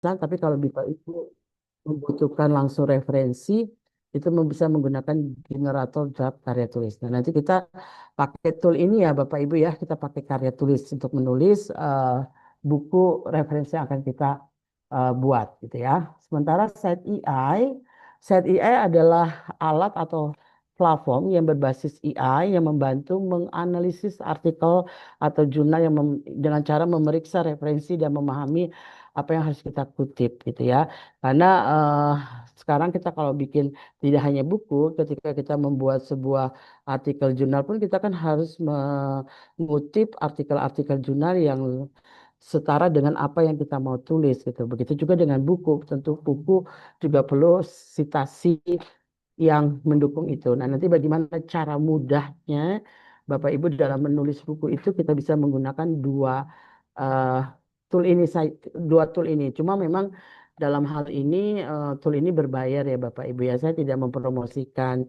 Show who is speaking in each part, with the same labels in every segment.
Speaker 1: tapi kalau Bapak Ibu membutuhkan langsung referensi, itu bisa menggunakan generator draft karya tulis. Nah, nanti kita pakai tool ini ya Bapak Ibu ya, kita pakai karya tulis untuk menulis buku referensi yang akan kita buat gitu ya. Sementara Site AI adalah alat atau platform yang berbasis AI yang membantu menganalisis artikel atau jurnal dengan cara memeriksa referensi dan memahami apa yang harus kita kutip gitu ya. Karena sekarang kita kalau bikin tidak hanya buku, ketika kita membuat sebuah artikel jurnal pun kita kan harus mengutip artikel-artikel jurnal yang setara dengan apa yang kita mau tulis gitu. Begitu juga dengan buku, tentu buku juga perlu citasi yang mendukung itu. Nah, nanti bagaimana cara mudahnya Bapak Ibu dalam menulis buku itu kita bisa menggunakan eh, tool ini, dua tool ini. Cuma memang dalam hal ini tool ini berbayar ya Bapak Ibu ya. Saya tidak mempromosikan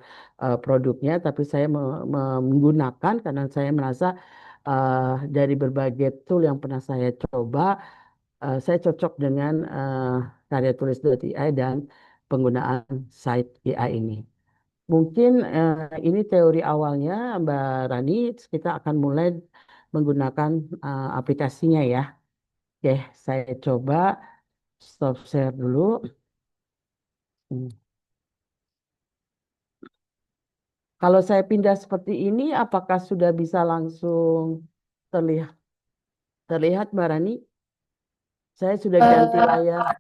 Speaker 1: produknya, tapi saya menggunakan karena saya merasa dari berbagai tool yang pernah saya coba, saya cocok dengan karya tulis.ai dan penggunaan site AI ini. Mungkin ini teori awalnya, Mbak Rani. Kita akan mulai menggunakan aplikasinya ya. Oke, saya coba stop share dulu. Hmm. Kalau saya pindah seperti ini, apakah sudah bisa langsung terlihat, terlihat Mbak Rani? Saya sudah ganti
Speaker 2: Eh,
Speaker 1: layar.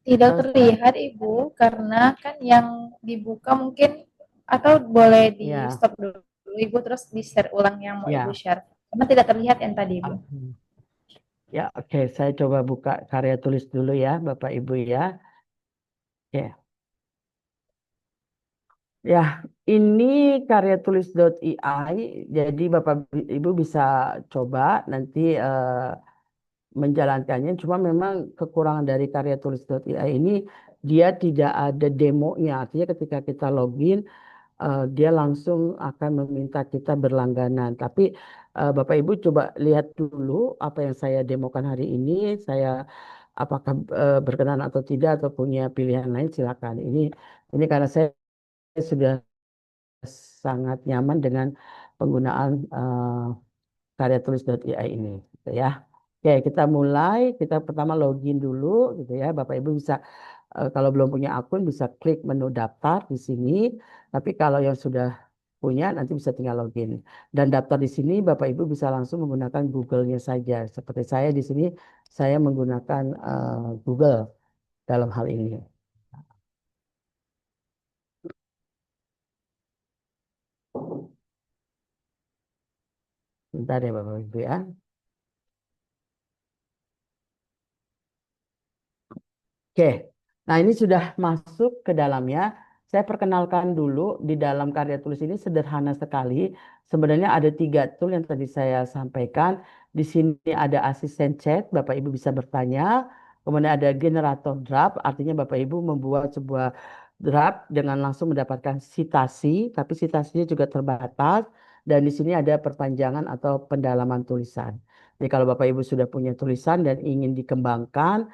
Speaker 2: Tidak
Speaker 1: Eh,
Speaker 2: terlihat Ibu, karena kan yang dibuka mungkin atau boleh di
Speaker 1: ya,
Speaker 2: stop dulu Ibu terus di share ulang yang mau Ibu
Speaker 1: ya.
Speaker 2: share. Karena tidak terlihat yang tadi Ibu.
Speaker 1: Oke. Ya, oke. Saya coba buka karya tulis dulu ya, Bapak Ibu ya. Oke. Ya, ini karya tulis.ai. Jadi Bapak Ibu bisa coba nanti menjalankannya. Cuma memang kekurangan dari karya tulis.ai ini dia tidak ada demonya. Artinya ketika kita login, dia langsung akan meminta kita berlangganan. Tapi Bapak Ibu coba lihat dulu apa yang saya demokan hari ini. Saya apakah berkenan atau tidak atau punya pilihan lain silakan. Ini karena saya sudah sangat nyaman dengan penggunaan karya tulis.ai ini gitu ya. Oke, kita mulai. Kita pertama login dulu gitu ya. Bapak Ibu bisa kalau belum punya akun bisa klik menu daftar di sini. Tapi kalau yang sudah punya nanti bisa tinggal login. Dan daftar di sini Bapak Ibu bisa langsung menggunakan Google-nya saja. Seperti saya di sini saya menggunakan Google dalam hal ini. Bentar ya Bapak Ibu ya. Oke, nah ini sudah masuk ke dalamnya. Saya perkenalkan dulu di dalam karya tulis ini sederhana sekali. Sebenarnya ada tiga tool yang tadi saya sampaikan. Di sini ada asisten chat, Bapak Ibu bisa bertanya. Kemudian ada generator draft, artinya Bapak Ibu membuat sebuah draft dengan langsung mendapatkan sitasi, tapi sitasinya juga terbatas. Dan di sini ada perpanjangan atau pendalaman tulisan. Jadi kalau Bapak Ibu sudah punya tulisan dan ingin dikembangkan,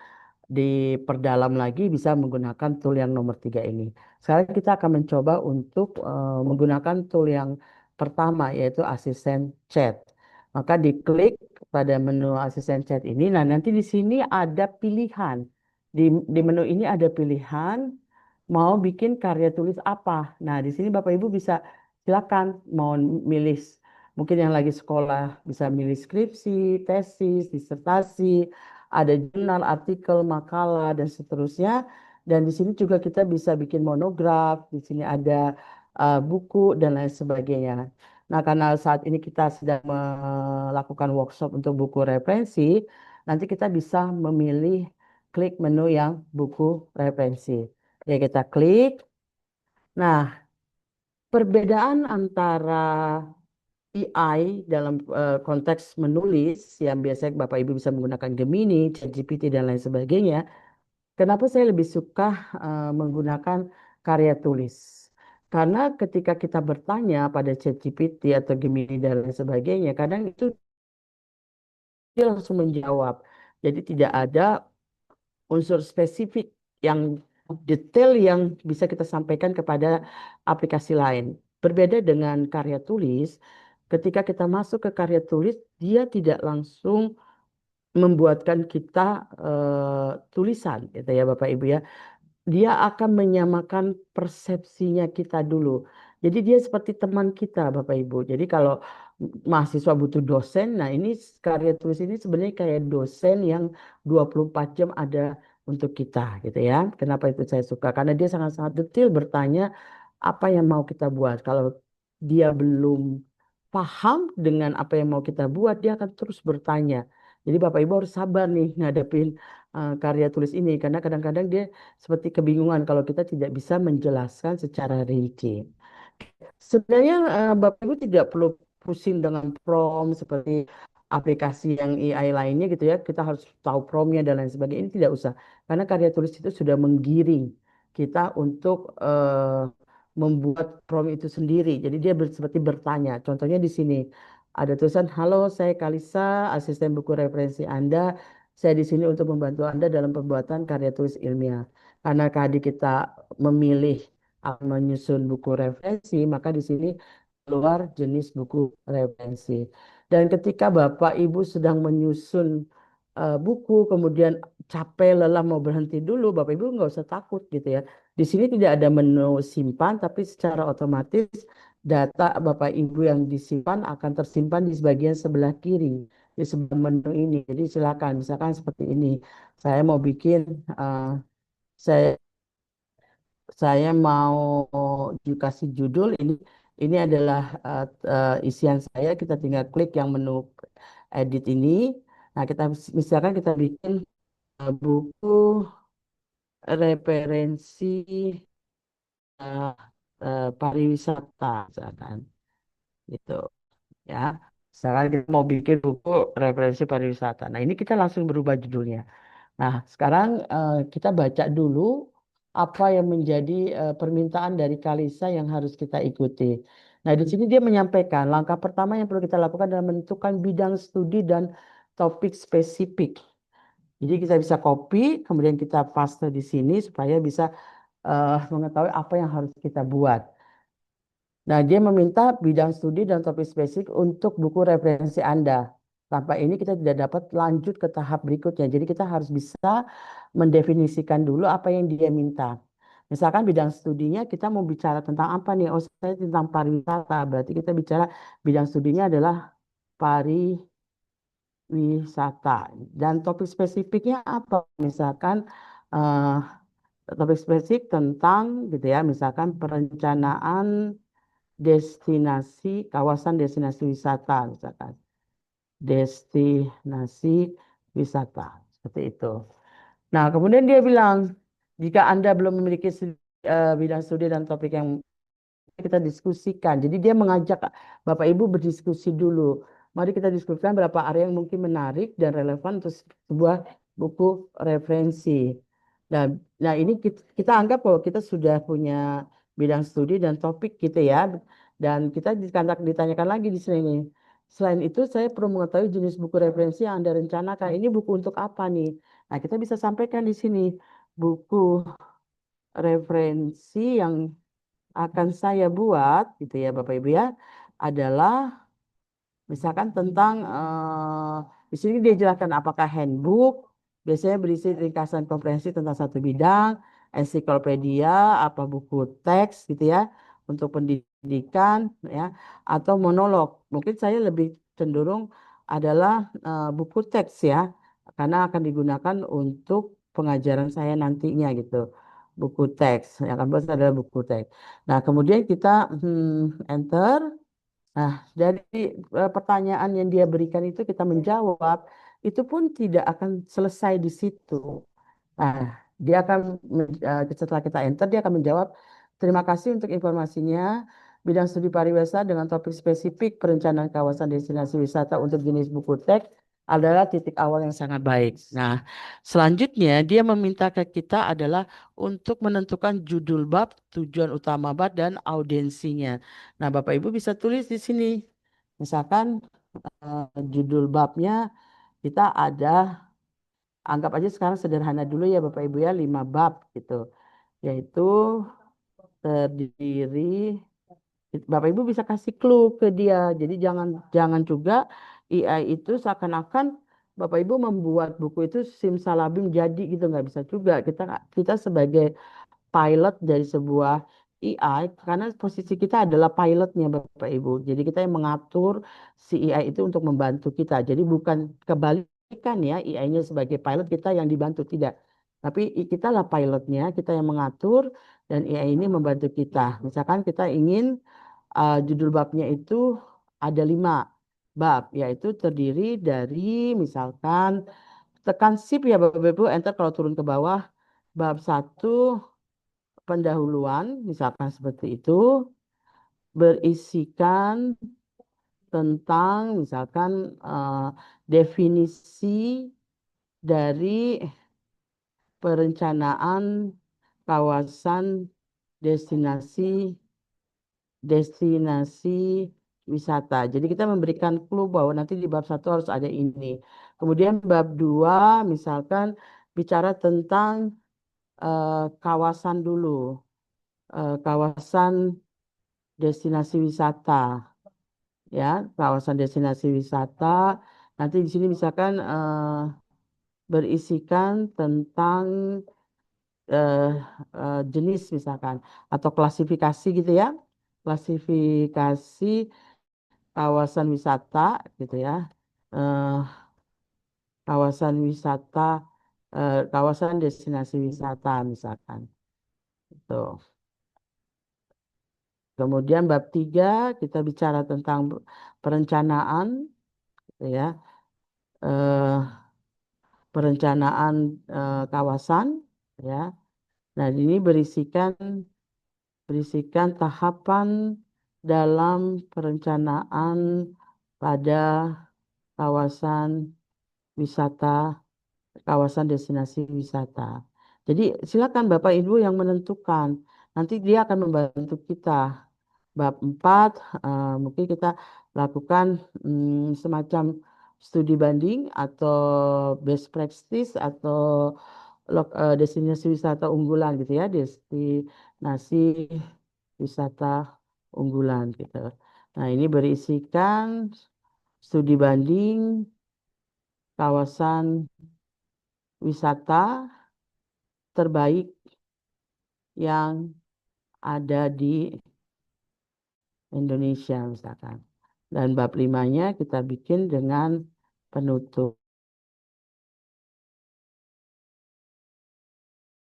Speaker 1: diperdalam lagi bisa menggunakan tool yang nomor tiga ini. Sekarang kita akan mencoba untuk menggunakan tool yang pertama yaitu asisten chat. Maka diklik pada menu asisten chat ini. Nah, nanti di sini ada pilihan. Di menu ini ada pilihan mau bikin karya tulis apa. Nah, di sini Bapak Ibu bisa silakan mau milih mungkin yang lagi sekolah bisa milih skripsi, tesis, disertasi, ada jurnal, artikel, makalah, dan seterusnya. Dan di sini juga kita bisa bikin monograf, di sini ada buku, dan lain sebagainya. Nah, karena saat ini kita sedang melakukan workshop untuk buku referensi, nanti kita bisa memilih klik menu yang buku referensi. Ya, kita klik. Nah, perbedaan antara AI dalam konteks menulis yang biasanya Bapak Ibu bisa menggunakan Gemini, ChatGPT dan lain sebagainya. Kenapa saya lebih suka menggunakan karya tulis? Karena ketika kita bertanya pada ChatGPT atau Gemini dan lain sebagainya, kadang itu dia langsung menjawab. Jadi tidak ada unsur spesifik yang detail yang bisa kita sampaikan kepada aplikasi lain. Berbeda dengan karya tulis, ketika kita masuk ke karya tulis, dia tidak langsung membuatkan kita tulisan, gitu ya Bapak Ibu ya. Dia akan menyamakan persepsinya kita dulu. Jadi dia seperti teman kita, Bapak Ibu. Jadi kalau mahasiswa butuh dosen, nah ini karya tulis ini sebenarnya kayak dosen yang 24 jam ada untuk kita, gitu ya. Kenapa itu saya suka? Karena dia sangat-sangat detail bertanya apa yang mau kita buat. Kalau dia belum paham dengan apa yang mau kita buat, dia akan terus bertanya. Jadi Bapak Ibu harus sabar nih ngadepin karya tulis ini karena kadang-kadang dia seperti kebingungan kalau kita tidak bisa menjelaskan secara rinci. Sebenarnya Bapak Ibu tidak perlu pusing dengan prompt seperti aplikasi yang AI lainnya gitu ya. Kita harus tahu promptnya dan lain sebagainya. Ini tidak usah. Karena karya tulis itu sudah menggiring kita untuk membuat prompt itu sendiri. Jadi dia seperti bertanya. Contohnya di sini ada tulisan, Halo, saya Kalisa, asisten buku referensi Anda. Saya di sini untuk membantu Anda dalam pembuatan karya tulis ilmiah. Karena tadi kita memilih menyusun buku referensi, maka di sini keluar jenis buku referensi. Dan ketika Bapak Ibu sedang menyusun buku, kemudian capek, lelah, mau berhenti dulu, Bapak Ibu nggak usah takut gitu ya. Di sini tidak ada menu simpan, tapi secara otomatis data Bapak Ibu yang disimpan akan tersimpan di bagian sebelah kiri di sebelah menu ini. Jadi silakan, misalkan seperti ini. Saya mau bikin, eh, saya saya mau dikasih judul ini adalah isian saya. Kita tinggal klik yang menu edit ini. Nah, kita misalkan kita bikin buku referensi eh, pariwisata misalkan gitu ya. Misalkan kita mau bikin buku referensi pariwisata. Nah, ini kita langsung berubah judulnya. Nah, sekarang kita baca dulu apa yang menjadi permintaan dari Kalisa yang harus kita ikuti. Nah, di sini dia menyampaikan langkah pertama yang perlu kita lakukan adalah menentukan bidang studi dan topik spesifik. Jadi kita bisa copy, kemudian kita paste di sini supaya bisa mengetahui apa yang harus kita buat. Nah, dia meminta bidang studi dan topik spesifik untuk buku referensi Anda. Tanpa ini kita tidak dapat lanjut ke tahap berikutnya. Jadi kita harus bisa mendefinisikan dulu apa yang dia minta. Misalkan bidang studinya kita mau bicara tentang apa nih? Oh, saya tentang pariwisata. Berarti kita bicara bidang studinya adalah pariwisata. Dan topik spesifiknya apa? Misalkan eh, topik spesifik tentang gitu ya, misalkan perencanaan destinasi, kawasan destinasi wisata, misalkan. Destinasi wisata, seperti itu. Nah, kemudian dia bilang, jika Anda belum memiliki bidang studi dan topik yang kita diskusikan. Jadi dia mengajak Bapak Ibu berdiskusi dulu. Mari kita diskusikan berapa area yang mungkin menarik dan relevan untuk sebuah buku referensi. Nah, nah ini kita anggap bahwa kita sudah punya bidang studi dan topik gitu ya. Dan kita ditanyakan lagi di sini. Selain itu, saya perlu mengetahui jenis buku referensi yang Anda rencanakan. Ini buku untuk apa nih? Nah, kita bisa sampaikan di sini buku referensi yang akan saya buat gitu ya Bapak Ibu ya adalah misalkan tentang di sini dia jelaskan apakah handbook biasanya berisi ringkasan komprehensi tentang satu bidang, ensiklopedia, apa buku teks gitu ya untuk pendidikan ya atau monolog. Mungkin saya lebih cenderung adalah buku teks ya karena akan digunakan untuk pengajaran saya nantinya gitu. Buku teks yang akan buat adalah buku teks. Nah, kemudian kita enter. Nah, dari pertanyaan yang dia berikan itu kita menjawab, itu pun tidak akan selesai di situ. Nah, dia akan setelah kita enter dia akan menjawab, terima kasih untuk informasinya. Bidang studi pariwisata dengan topik spesifik perencanaan kawasan destinasi wisata untuk jenis buku teks adalah titik awal yang sangat baik. Nah, selanjutnya dia meminta ke kita adalah untuk menentukan judul bab, tujuan utama bab dan audiensinya. Nah, Bapak Ibu bisa tulis di sini. Misalkan judul babnya kita ada, anggap aja sekarang sederhana dulu ya Bapak Ibu ya, 5 bab gitu. Yaitu terdiri, Bapak Ibu bisa kasih clue ke dia. Jadi jangan jangan juga AI itu seakan-akan Bapak Ibu membuat buku itu simsalabim jadi gitu, nggak bisa juga. Kita sebagai pilot dari sebuah AI, karena posisi kita adalah pilotnya Bapak Ibu. Jadi kita yang mengatur si AI itu untuk membantu kita. Jadi bukan kebalikan ya, AI-nya sebagai pilot, kita yang dibantu, tidak. Tapi kita lah pilotnya, kita yang mengatur, dan AI ini membantu kita. Misalkan kita ingin judul babnya itu ada 5 bab, yaitu terdiri dari misalkan tekan shift ya Bapak Ibu, enter kalau turun ke bawah, bab 1 pendahuluan, misalkan seperti itu, berisikan tentang misalkan definisi dari perencanaan kawasan destinasi destinasi wisata. Jadi kita memberikan clue bahwa nanti di bab 1 harus ada ini. Kemudian bab 2 misalkan bicara tentang kawasan dulu, kawasan destinasi wisata, ya, kawasan destinasi wisata. Nanti di sini misalkan berisikan tentang eh, jenis misalkan atau klasifikasi gitu ya, klasifikasi kawasan wisata gitu ya, eh, kawasan wisata, kawasan destinasi wisata misalkan. Tuh. Kemudian bab 3 kita bicara tentang perencanaan gitu ya. eh, Perencanaan kawasan ya. Nah, ini berisikan tahapan dalam perencanaan pada kawasan wisata, kawasan destinasi wisata. Jadi silakan Bapak Ibu yang menentukan. Nanti dia akan membantu kita. Bab 4 mungkin kita lakukan semacam studi banding atau best practice atau destinasi wisata unggulan gitu ya, destinasi wisata unggulan gitu. Nah, ini berisikan studi banding kawasan wisata terbaik yang ada di Indonesia misalkan. Dan bab 5-nya kita bikin dengan penutup.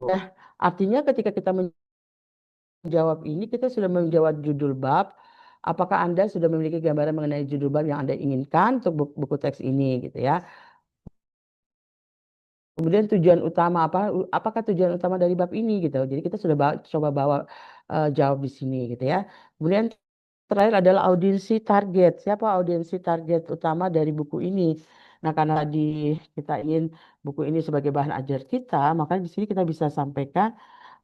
Speaker 1: Nah, artinya ketika kita menjawab ini, kita sudah menjawab judul bab. Apakah Anda sudah memiliki gambaran mengenai judul bab yang Anda inginkan untuk buku teks ini gitu ya. Kemudian tujuan utama apa? Apakah tujuan utama dari bab ini gitu. Jadi kita sudah coba bawa jawab di sini gitu ya. Kemudian terakhir adalah audiensi target. Siapa audiensi target utama dari buku ini? Nah, karena tadi kita ingin buku ini sebagai bahan ajar kita, maka di sini kita bisa sampaikan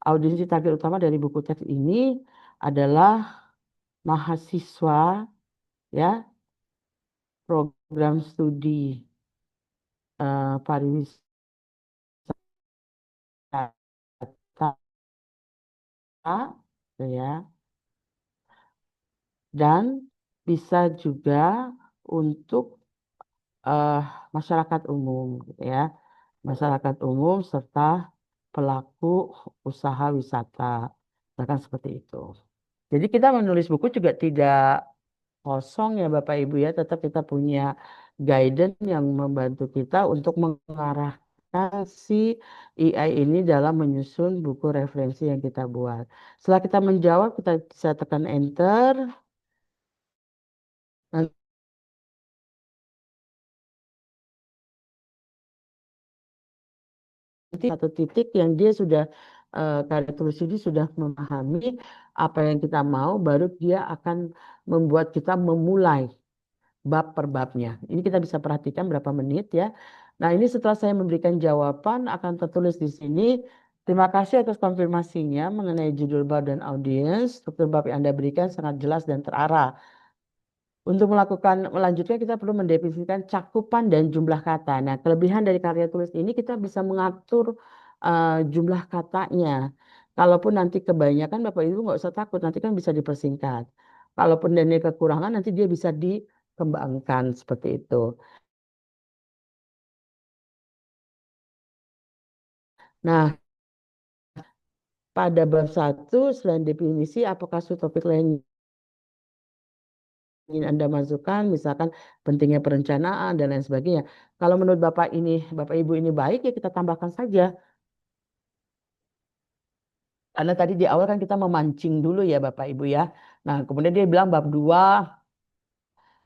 Speaker 1: audiensi target utama dari buku teks ini adalah mahasiswa ya, program studi pariwisata gitu ya, dan bisa juga untuk eh, masyarakat umum gitu ya, masyarakat umum serta pelaku usaha wisata, bahkan seperti itu. Jadi kita menulis buku juga tidak kosong ya Bapak Ibu ya, tetap kita punya guidance yang membantu kita untuk mengarahkan si AI ini dalam menyusun buku referensi yang kita buat. Setelah kita menjawab, kita bisa tekan enter. Nanti satu titik yang dia sudah karya tulis ini sudah memahami apa yang kita mau, baru dia akan membuat kita memulai bab per babnya. Ini kita bisa perhatikan berapa menit ya. Nah, ini setelah saya memberikan jawaban akan tertulis di sini. Terima kasih atas konfirmasinya mengenai judul bab dan audiens. Struktur bab yang Anda berikan sangat jelas dan terarah. Untuk melanjutkan kita perlu mendefinisikan cakupan dan jumlah kata. Nah, kelebihan dari karya tulis ini kita bisa mengatur jumlah katanya. Kalaupun nanti kebanyakan Bapak Ibu nggak usah takut, nanti kan bisa dipersingkat. Kalaupun ini kekurangan, nanti dia bisa dikembangkan seperti itu. Nah, pada bab satu, selain definisi, apakah subtopik lain ingin Anda masukkan, misalkan pentingnya perencanaan dan lain sebagainya. Kalau menurut Bapak Ibu ini baik, ya kita tambahkan saja. Karena tadi di awal kan kita memancing dulu ya Bapak Ibu ya. Nah, kemudian dia bilang bab 2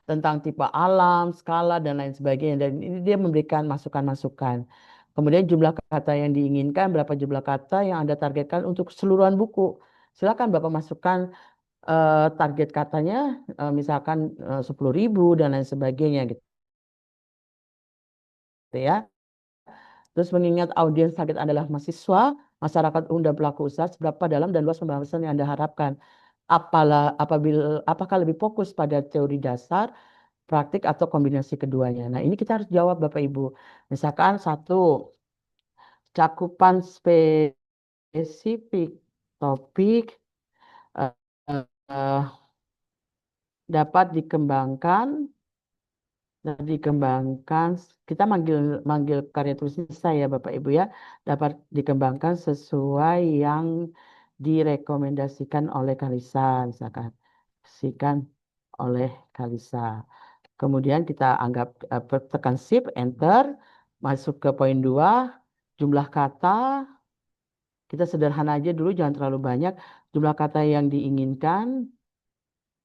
Speaker 1: tentang tipe alam, skala, dan lain sebagainya. Dan ini dia memberikan masukan-masukan. Kemudian jumlah kata yang diinginkan, berapa jumlah kata yang Anda targetkan untuk keseluruhan buku. Silakan Bapak masukkan target katanya, misalkan 10.000 dan lain sebagainya gitu ya. Terus mengingat audiens target adalah mahasiswa, masyarakat umum dan pelaku usaha, seberapa dalam dan luas pembahasan yang Anda harapkan? Apakah lebih fokus pada teori dasar, praktik, atau kombinasi keduanya? Nah, ini kita harus jawab Bapak Ibu. Misalkan satu, cakupan spesifik topik eh, eh, dapat dikembangkan dikembangkan kita manggil manggil karya tulisnya saya Bapak Ibu ya dapat dikembangkan sesuai yang direkomendasikan oleh Kalisa misalkan sikan oleh Kalisa. Kemudian kita anggap tekan shift enter masuk ke poin 2 jumlah kata kita sederhana aja dulu jangan terlalu banyak jumlah kata yang diinginkan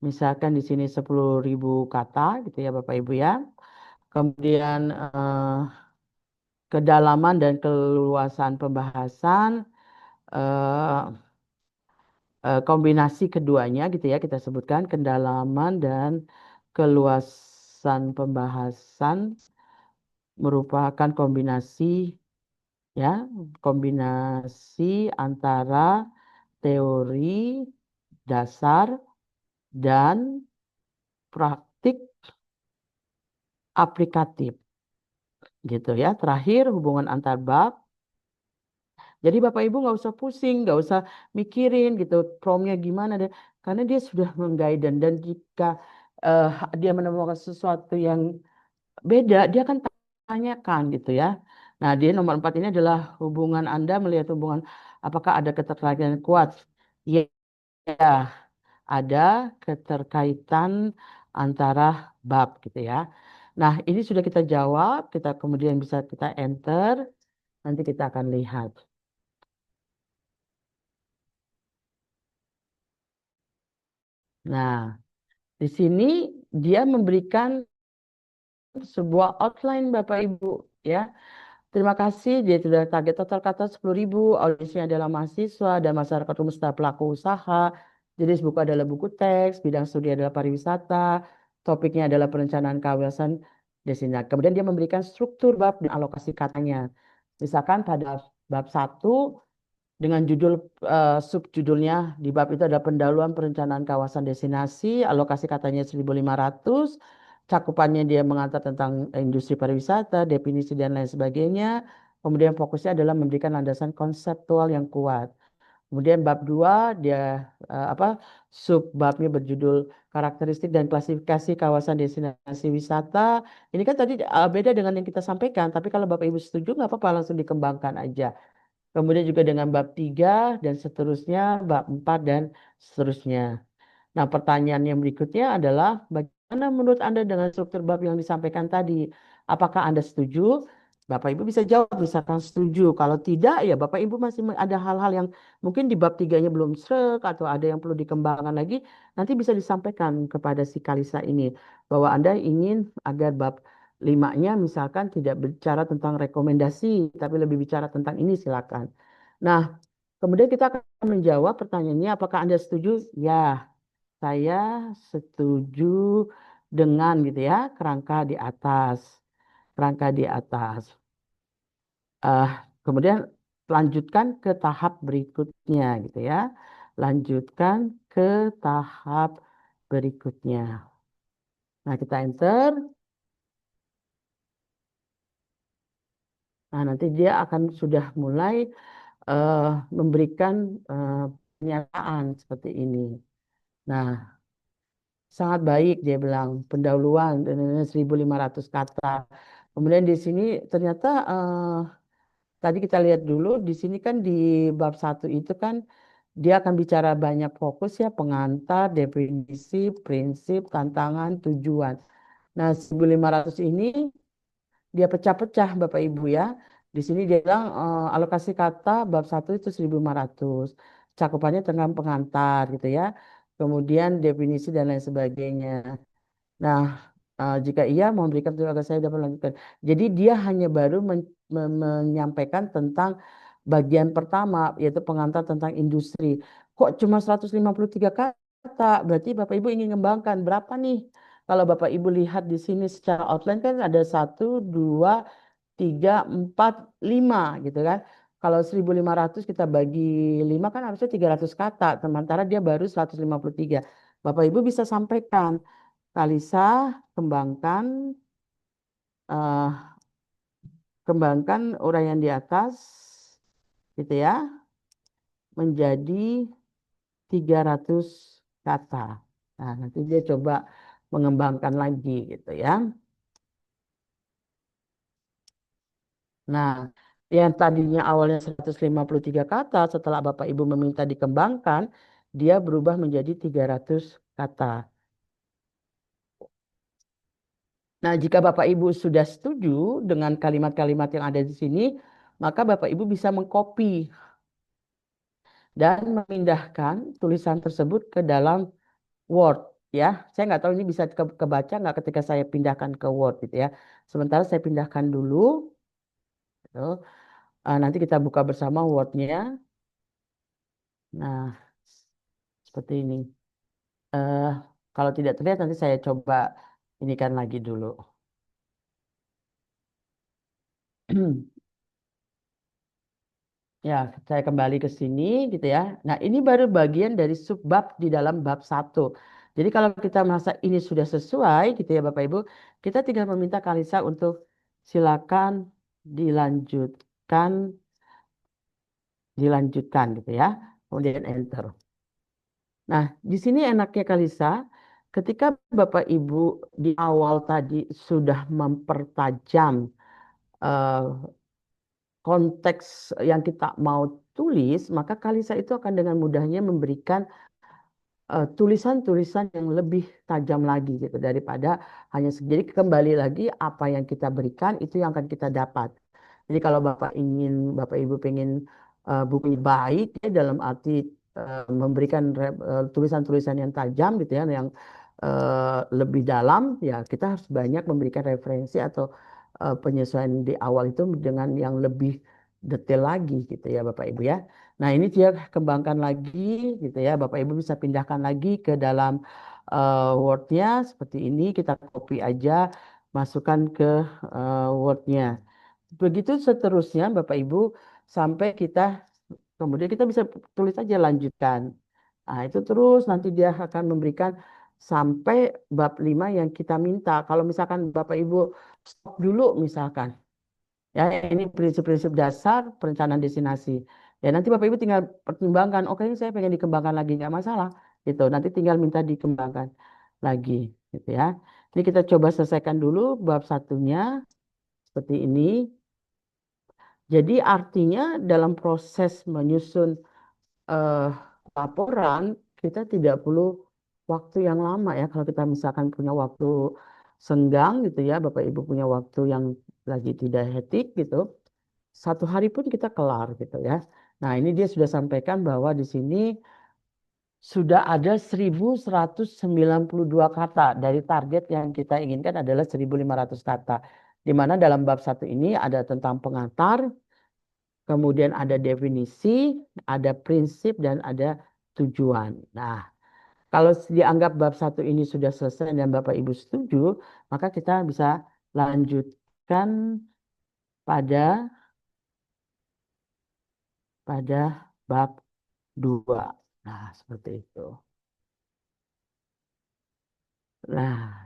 Speaker 1: misalkan di sini 10.000 kata gitu ya Bapak Ibu ya. Kemudian kedalaman dan keluasan pembahasan, eh, kombinasi keduanya gitu ya kita sebutkan kedalaman dan keluasan pembahasan merupakan ya kombinasi antara teori dasar dan praktik aplikatif gitu ya. Terakhir hubungan antar bab. Jadi Bapak Ibu nggak usah pusing, nggak usah mikirin gitu promnya gimana deh, karena dia sudah mengguiden dan jika eh, dia menemukan sesuatu yang beda, dia akan tanyakan gitu ya. Nah, dia nomor 4 ini adalah hubungan Anda melihat hubungan apakah ada keterkaitan yang kuat. Ya, ada keterkaitan antara bab gitu ya. Nah, ini sudah kita jawab, kita kemudian bisa kita enter, nanti kita akan lihat. Nah, di sini dia memberikan sebuah outline Bapak Ibu ya. Terima kasih dia sudah target total kata 10.000, audiensnya adalah mahasiswa dan masyarakat umum serta pelaku usaha. Jenis buku adalah buku teks, bidang studi adalah pariwisata, topiknya adalah perencanaan kawasan destinasi. Kemudian dia memberikan struktur bab dan alokasi katanya. Misalkan pada bab satu dengan judul subjudulnya di bab itu ada pendahuluan perencanaan kawasan destinasi, alokasi katanya 1.500, cakupannya dia mengantar tentang industri pariwisata, definisi dan lain sebagainya. Kemudian fokusnya adalah memberikan landasan konseptual yang kuat. Kemudian bab 2 dia apa sub babnya berjudul karakteristik dan klasifikasi kawasan destinasi wisata. Ini kan tadi beda dengan yang kita sampaikan, tapi kalau Bapak Ibu setuju nggak apa-apa langsung dikembangkan aja. Kemudian juga dengan bab 3 dan seterusnya, bab 4 dan seterusnya. Nah, pertanyaan yang berikutnya adalah bagaimana menurut Anda dengan struktur bab yang disampaikan tadi? Apakah Anda setuju? Bapak Ibu bisa jawab misalkan setuju. Kalau tidak, ya Bapak Ibu masih ada hal-hal yang mungkin di bab tiganya belum srek atau ada yang perlu dikembangkan lagi. Nanti bisa disampaikan kepada si Kalisa ini bahwa Anda ingin agar bab limanya misalkan tidak bicara tentang rekomendasi, tapi lebih bicara tentang ini silakan. Nah, kemudian kita akan menjawab pertanyaannya apakah Anda setuju? Ya. Saya setuju dengan gitu ya, kerangka di atas. Kerangka di atas. Eh, kemudian lanjutkan ke tahap berikutnya gitu ya. Lanjutkan ke tahap berikutnya. Nah, kita enter. Nah, nanti dia akan sudah mulai eh, memberikan eh, pernyataan seperti ini. Nah, sangat baik dia bilang pendahuluan dan 1.500 kata. Kemudian di sini ternyata tadi kita lihat dulu di sini kan di bab satu itu kan dia akan bicara banyak fokus ya pengantar, definisi, prinsip, tantangan, tujuan. Nah, 1.500 ini dia pecah-pecah Bapak Ibu ya. Di sini dia bilang alokasi kata bab satu itu 1.500. Cakupannya tentang pengantar gitu ya. Kemudian definisi dan lain sebagainya. Nah, jika iya memberikan itu agar saya dapat melanjutkan. Jadi dia hanya baru menyampaikan tentang bagian pertama yaitu pengantar tentang industri. Kok cuma 153 kata? Berarti Bapak Ibu ingin mengembangkan berapa nih? Kalau Bapak Ibu lihat di sini secara outline kan ada satu, dua, tiga, empat, lima gitu kan. Kalau 1.500 kita bagi 5 kan harusnya 300 kata. Sementara dia baru 153. Bapak Ibu bisa sampaikan. Kalisa, kembangkan, eh, kembangkan uraian di atas, gitu ya, menjadi 300 kata. Nah, nanti dia coba mengembangkan lagi, gitu ya. Nah, yang tadinya awalnya 153 kata, setelah Bapak Ibu meminta dikembangkan, dia berubah menjadi 300 kata. Nah, jika Bapak Ibu sudah setuju dengan kalimat-kalimat yang ada di sini, maka Bapak Ibu bisa mengcopy dan memindahkan tulisan tersebut ke dalam Word ya. Saya nggak tahu ini bisa kebaca nggak ketika saya pindahkan ke Word gitu ya. Sementara saya pindahkan dulu, gitu. Nanti kita buka bersama Word-nya. Nah, seperti ini. Eh, Kalau tidak terlihat nanti saya coba ini kan lagi dulu. Ya, saya kembali ke sini gitu ya. Nah, ini baru bagian dari subbab di dalam bab satu. Jadi kalau kita merasa ini sudah sesuai gitu ya Bapak Ibu, kita tinggal meminta Kalisa untuk silakan dilanjutkan, dilanjutkan gitu ya. Kemudian enter. Nah, di sini enaknya Kalisa, ketika Bapak Ibu di awal tadi sudah mempertajam eh, konteks yang kita mau tulis, maka Kalisa itu akan dengan mudahnya memberikan tulisan-tulisan yang lebih tajam lagi gitu daripada hanya jadi kembali lagi apa yang kita berikan itu yang akan kita dapat. Jadi kalau Bapak Ibu pengen buku baik ya, dalam arti memberikan tulisan-tulisan yang tajam gitu ya, yang lebih dalam ya kita harus banyak memberikan referensi atau penyesuaian di awal itu dengan yang lebih detail lagi gitu ya Bapak Ibu ya. Nah, ini dia kembangkan lagi gitu ya. Bapak Ibu bisa pindahkan lagi ke dalam Word-nya seperti ini. Kita copy aja, masukkan ke Word-nya. Begitu seterusnya Bapak Ibu sampai kita kemudian kita bisa tulis aja lanjutkan. Nah, itu terus nanti dia akan memberikan sampai bab 5 yang kita minta. Kalau misalkan Bapak Ibu stop dulu misalkan. Ya, ini prinsip-prinsip dasar perencanaan destinasi. Ya, nanti Bapak Ibu tinggal pertimbangkan, oke ini saya pengen dikembangkan lagi, nggak masalah. Gitu. Nanti tinggal minta dikembangkan lagi. Gitu ya. Ini kita coba selesaikan dulu bab satunya seperti ini. Jadi artinya dalam proses menyusun eh, laporan, kita tidak perlu waktu yang lama ya. Kalau kita misalkan punya waktu senggang gitu ya, Bapak Ibu punya waktu yang lagi tidak hektik gitu. Satu hari pun kita kelar gitu ya. Nah, ini dia sudah sampaikan bahwa di sini sudah ada 1.192 kata dari target yang kita inginkan adalah 1.500 kata. Di mana dalam bab satu ini ada tentang pengantar, kemudian ada definisi, ada prinsip, dan ada tujuan. Nah, kalau dianggap bab satu ini sudah selesai dan Bapak Ibu setuju, maka kita bisa lanjutkan pada pada bab 2. Nah, seperti itu. Nah,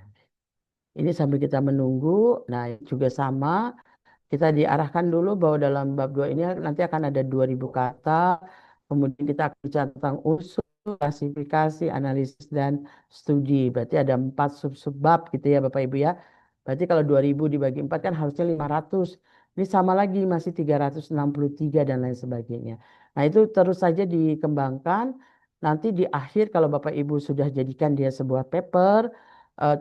Speaker 1: Ini sambil kita menunggu. Nah, juga sama. Kita diarahkan dulu bahwa dalam bab 2 ini nanti akan ada 2000 kata. Kemudian kita akan bicara tentang unsur, klasifikasi, analisis, dan studi. Berarti ada 4 sub-sub bab gitu ya Bapak Ibu ya. Berarti kalau 2000 dibagi 4 kan harusnya 500. Ini sama lagi masih 363 dan lain sebagainya. Nah itu terus saja dikembangkan. Nanti di akhir kalau Bapak Ibu sudah jadikan dia sebuah paper,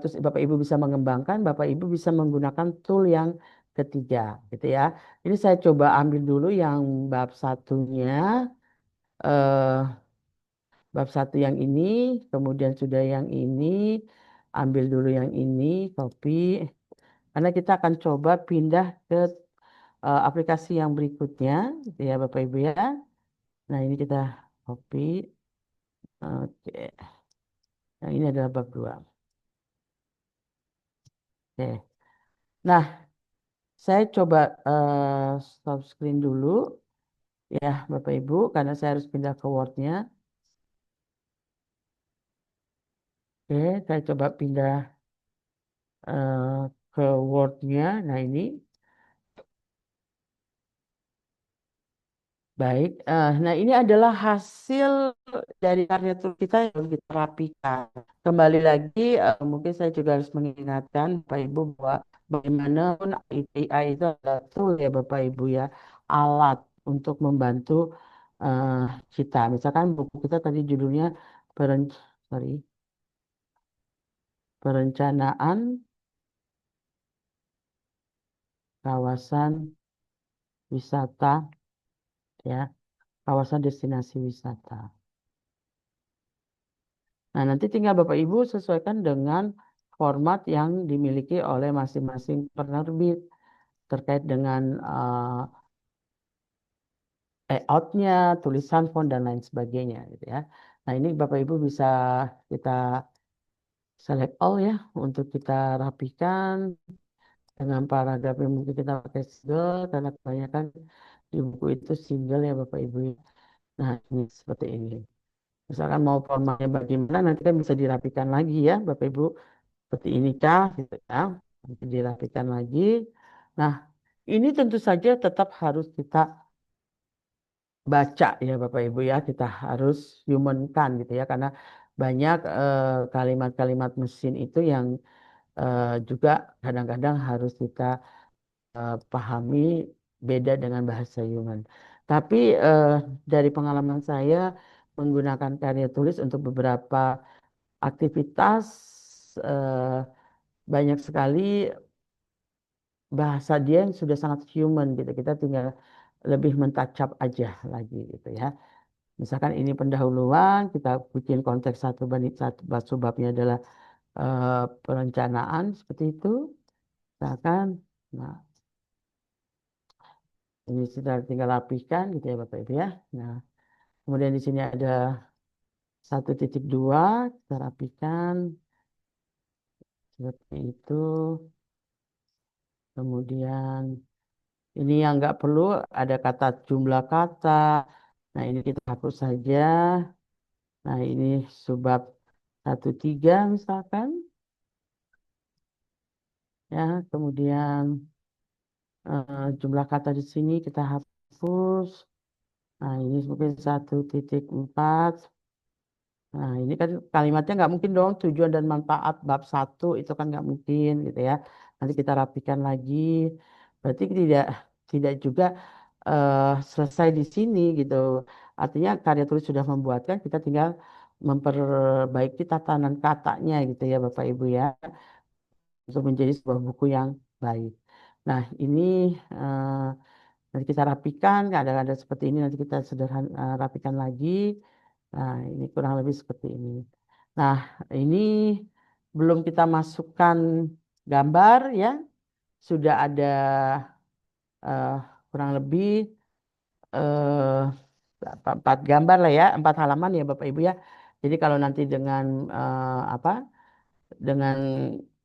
Speaker 1: terus Bapak Ibu bisa mengembangkan, Bapak Ibu bisa menggunakan tool yang ketiga gitu ya. Ini saya coba ambil dulu yang bab satunya, eh, bab satu yang ini, kemudian sudah yang ini, ambil dulu yang ini, copy. Karena kita akan coba pindah ke aplikasi yang berikutnya, gitu ya Bapak Ibu ya. Nah ini kita copy. Oke, yang ini adalah bab 2. Oke. Nah, saya coba stop screen dulu ya Bapak Ibu, karena saya harus pindah ke Word-nya. Oke, saya coba pindah eh, ke Word-nya. Nah ini baik. Nah ini adalah hasil dari karya tulis kita yang kita rapikan. Kembali lagi, mungkin saya juga harus mengingatkan Bapak Ibu bahwa bagaimanapun AI itu adalah tool ya Bapak Ibu ya, alat untuk membantu eh, kita. Misalkan buku kita tadi judulnya peren, sorry, perencanaan kawasan wisata ya, kawasan destinasi wisata. Nah, nanti tinggal Bapak Ibu sesuaikan dengan format yang dimiliki oleh masing-masing penerbit terkait dengan layoutnya, tulisan font dan lain sebagainya gitu ya. Nah, ini Bapak Ibu bisa kita select all ya untuk kita rapikan dengan paragraf yang mungkin kita pakai single karena kebanyakan di buku itu single ya Bapak Ibu. Nah, ini seperti ini. Misalkan mau formatnya bagaimana nanti kan bisa dirapikan lagi ya Bapak Ibu. Seperti ini kah gitu ya. Nanti dirapikan lagi. Nah, ini tentu saja tetap harus kita baca ya Bapak Ibu ya. Kita harus humankan gitu ya karena banyak kalimat-kalimat mesin itu yang juga kadang-kadang harus kita pahami beda dengan bahasa human. Tapi dari pengalaman saya menggunakan karya tulis untuk beberapa aktivitas eh, banyak sekali bahasa dia yang sudah sangat human gitu. Kita tinggal lebih mentacap aja lagi gitu ya. Misalkan ini pendahuluan, kita bikin konteks satu banding satu, sebabnya adalah perencanaan seperti itu. Misalkan, nah ini sudah tinggal rapikan gitu ya Bapak Ibu ya. Nah, kemudian di sini ada 1.2 kita rapikan seperti itu. Kemudian ini yang nggak perlu ada kata jumlah kata. Nah, ini kita hapus saja. Nah, ini subbab 1.3 misalkan. Ya, kemudian jumlah kata di sini kita hapus. Nah, ini mungkin 1.4. Nah, ini kan kalimatnya nggak mungkin dong tujuan dan manfaat bab satu itu kan nggak mungkin gitu ya. Nanti kita rapikan lagi. Berarti tidak tidak juga eh, selesai di sini gitu. Artinya karya tulis sudah membuatkan, kita tinggal memperbaiki tatanan katanya gitu ya Bapak Ibu ya, untuk menjadi sebuah buku yang baik. Nah, ini eh, nanti kita rapikan, ada seperti ini nanti kita rapikan lagi. Nah, ini kurang lebih seperti ini. Nah, ini belum kita masukkan gambar ya, sudah ada eh, kurang lebih eh, empat gambar lah ya, 4 halaman ya Bapak Ibu ya. Jadi kalau nanti dengan apa, dengan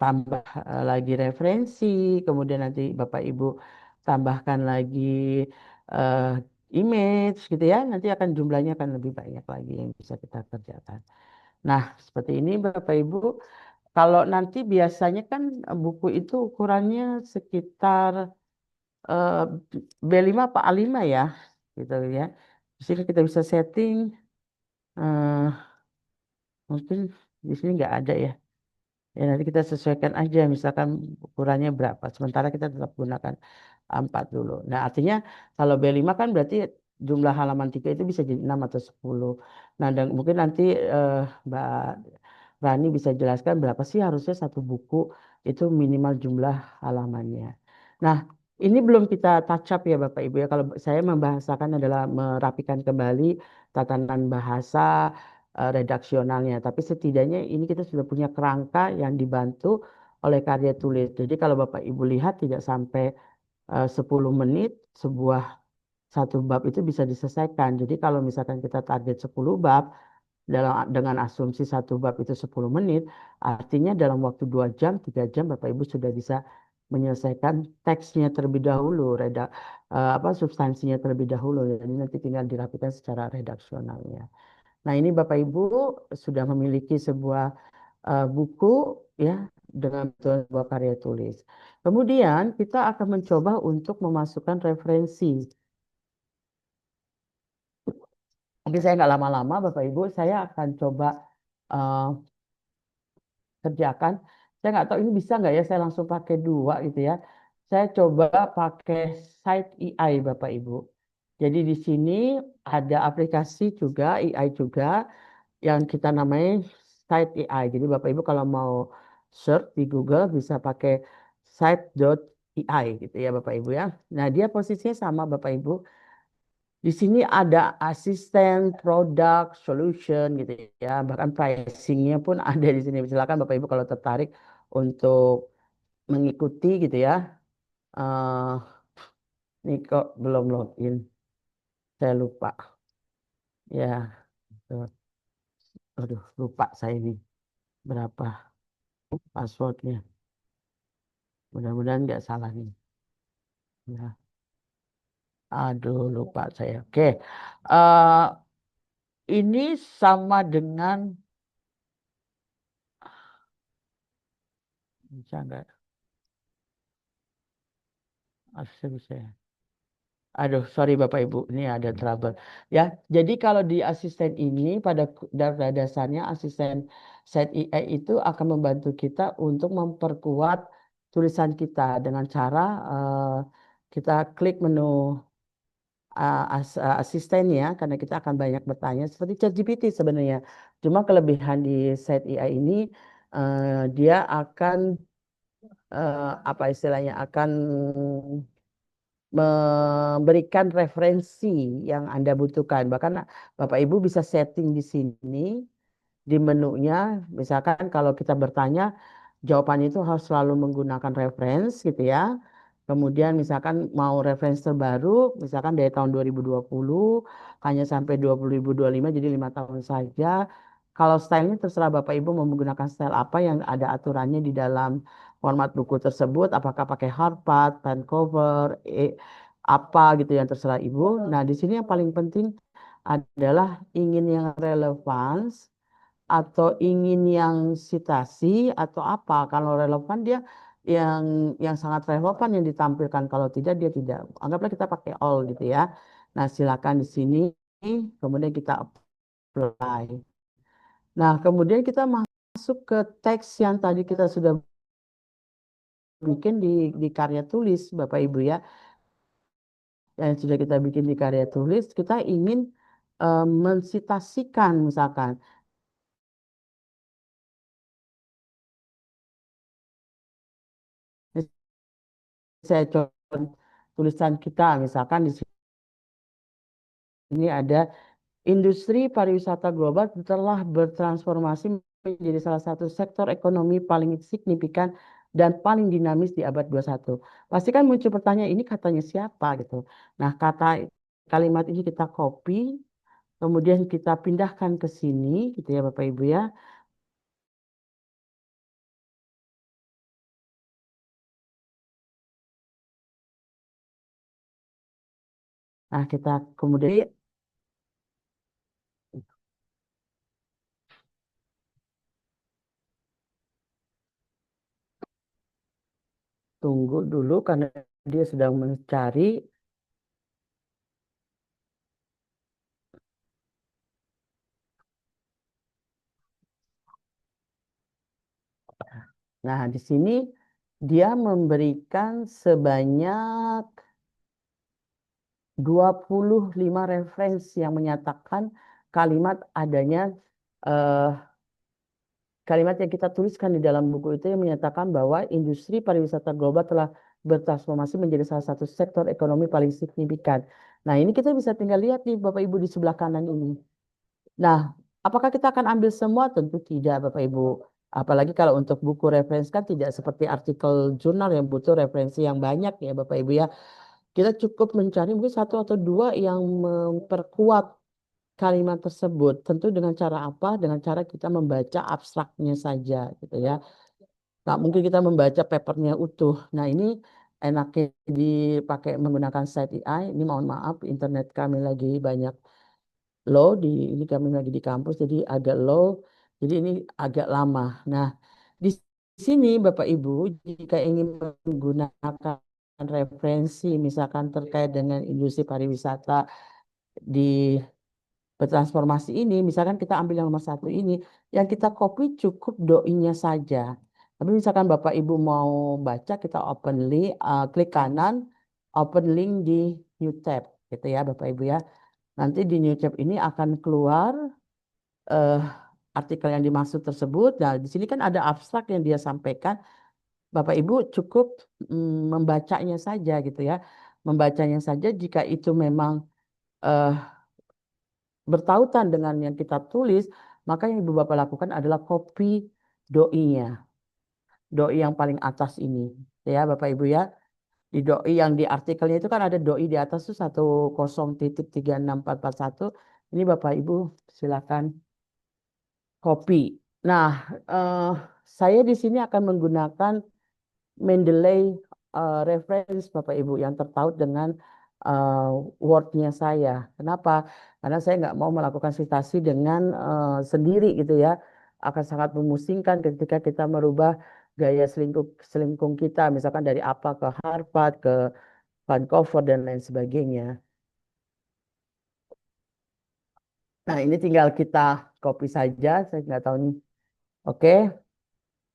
Speaker 1: tambah lagi referensi, kemudian nanti Bapak Ibu tambahkan lagi eh, image gitu ya, nanti akan jumlahnya akan lebih banyak lagi yang bisa kita kerjakan. Nah, seperti ini Bapak Ibu. Kalau nanti biasanya kan buku itu ukurannya sekitar eh, B5 apa A5 ya, gitu ya. Di sini kita bisa setting, eh, mungkin di sini nggak ada ya. Ya nanti kita sesuaikan aja, misalkan ukurannya berapa. Sementara kita tetap gunakan A4 dulu. Nah artinya kalau B5 kan berarti jumlah halaman 3 itu bisa jadi 6 atau 10. Nah dan mungkin nanti Mbak Rani bisa jelaskan berapa sih harusnya satu buku itu minimal jumlah halamannya. Nah ini belum kita touch up ya Bapak Ibu ya. Kalau saya membahasakan adalah merapikan kembali tatanan bahasa redaksionalnya. Tapi setidaknya ini kita sudah punya kerangka yang dibantu oleh karya tulis. Jadi kalau Bapak Ibu lihat tidak sampai 10 menit sebuah satu bab itu bisa diselesaikan. Jadi kalau misalkan kita target 10 bab dengan asumsi satu bab itu 10 menit, artinya dalam waktu 2 jam, 3 jam Bapak Ibu sudah bisa menyelesaikan teksnya terlebih dahulu, apa substansinya terlebih dahulu. Jadi nanti tinggal dirapikan secara redaksionalnya. Nah, ini Bapak Ibu sudah memiliki sebuah buku ya dengan sebuah karya tulis. Kemudian kita akan mencoba untuk memasukkan referensi. Mungkin saya nggak lama-lama, Bapak Ibu, saya akan coba eh, kerjakan. Saya nggak tahu ini bisa nggak ya, saya langsung pakai dua gitu ya. Saya coba pakai site EI, Bapak Ibu. Jadi di sini ada aplikasi juga, EI juga, yang kita namai site AI. Jadi Bapak Ibu kalau mau search di Google bisa pakai site.ai gitu ya Bapak Ibu ya. Nah, dia posisinya sama Bapak Ibu. Di sini ada asisten, produk, solution gitu ya. Bahkan pricingnya pun ada di sini. Silakan Bapak Ibu kalau tertarik untuk mengikuti gitu ya. Eh ini kok belum login. Saya lupa. Ya, tuh. Aduh, lupa saya ini berapa passwordnya. Mudah-mudahan nggak salah nih. Ya. Aduh, lupa saya. Oke. Eh ini sama dengan bisa nggak? Bisa ya. Aduh, sorry Bapak Ibu, ini ada trouble. Ya, jadi kalau di asisten ini pada dasarnya asisten set AI itu akan membantu kita untuk memperkuat tulisan kita dengan cara eh, kita klik menu asistennya karena kita akan banyak bertanya seperti ChatGPT sebenarnya. Cuma kelebihan di Set AI ini dia akan apa istilahnya akan memberikan referensi yang Anda butuhkan. Bahkan Bapak Ibu bisa setting di sini di menunya, misalkan kalau kita bertanya, jawabannya itu harus selalu menggunakan reference gitu ya. Kemudian misalkan mau reference terbaru, misalkan dari tahun 2020, hanya sampai 2025, jadi 5 tahun saja. Kalau stylenya terserah Bapak Ibu mau menggunakan style apa yang ada aturannya di dalam format buku tersebut, apakah pakai hardpad, pen cover, apa gitu yang terserah Ibu. Nah, di sini yang paling penting adalah ingin yang relevan atau ingin yang citasi atau apa. Kalau relevan dia yang yang sangat relevan yang ditampilkan. Kalau tidak dia tidak. Anggaplah kita pakai all gitu ya. Nah, silakan di sini kemudian kita apply. Nah, kemudian kita masuk ke teks yang tadi kita sudah bikin di karya tulis Bapak Ibu ya. Yang sudah kita bikin di karya tulis, kita ingin mensitasikan misalkan. Saya contoh tulisan kita misalkan di sini ada industri pariwisata global telah bertransformasi menjadi salah satu sektor ekonomi paling signifikan dan paling dinamis di abad 21. Pasti kan muncul pertanyaan ini katanya siapa gitu. Nah, kalimat ini kita copy, kemudian kita pindahkan ke sini gitu ya Bapak Ibu ya. Nah, kita kemudian Tunggu dulu karena dia sedang mencari. Nah, di sini dia memberikan sebanyak 25 referensi yang menyatakan kalimat adanya eh, kalimat yang kita tuliskan di dalam buku itu yang menyatakan bahwa industri pariwisata global telah bertransformasi menjadi salah satu sektor ekonomi paling signifikan. Nah, ini kita bisa tinggal lihat nih Bapak Ibu di sebelah kanan ini. Nah, apakah kita akan ambil semua? Tentu tidak, Bapak Ibu. Apalagi kalau untuk buku referensi kan tidak seperti artikel jurnal yang butuh referensi yang banyak ya, Bapak Ibu ya. Kita cukup mencari mungkin satu atau dua yang memperkuat kalimat tersebut. Tentu dengan cara apa? Dengan cara kita membaca abstraknya saja, gitu ya. Nggak mungkin kita membaca papernya utuh. Nah, ini enaknya dipakai menggunakan site AI. Ini mohon maaf, internet kami lagi banyak low ini kami lagi di kampus jadi agak low jadi ini agak lama. Nah, di sini Bapak Ibu jika ingin menggunakan referensi misalkan terkait dengan industri pariwisata di bertransformasi ini misalkan kita ambil yang nomor satu ini yang kita copy cukup doinya saja. Tapi misalkan Bapak Ibu mau baca kita open link klik kanan open link di new tab gitu ya Bapak Ibu ya. Nanti di new tab ini akan keluar eh, artikel yang dimaksud tersebut. Nah, di sini kan ada abstrak yang dia sampaikan. Bapak Ibu cukup membacanya saja gitu ya. Membacanya saja jika itu memang eh, bertautan dengan yang kita tulis, maka yang Ibu Bapak lakukan adalah copy doi-nya. Doi yang paling atas ini. Ya, Bapak Ibu ya. Di doi yang di artikelnya itu kan ada doi di atas tuh 10.36441. Ini Bapak Ibu silakan kopi. Nah, eh, saya di sini akan menggunakan Mendeley reference Bapak Ibu yang terpaut dengan eh, Word-nya saya. Kenapa? Karena saya nggak mau melakukan citasi dengan sendiri gitu ya. Akan sangat memusingkan ketika kita merubah gaya selingkung kita, misalkan dari apa ke Harvard, ke Vancouver dan lain sebagainya. Nah, ini tinggal kita copy saja. Saya nggak tahu nih. Oke,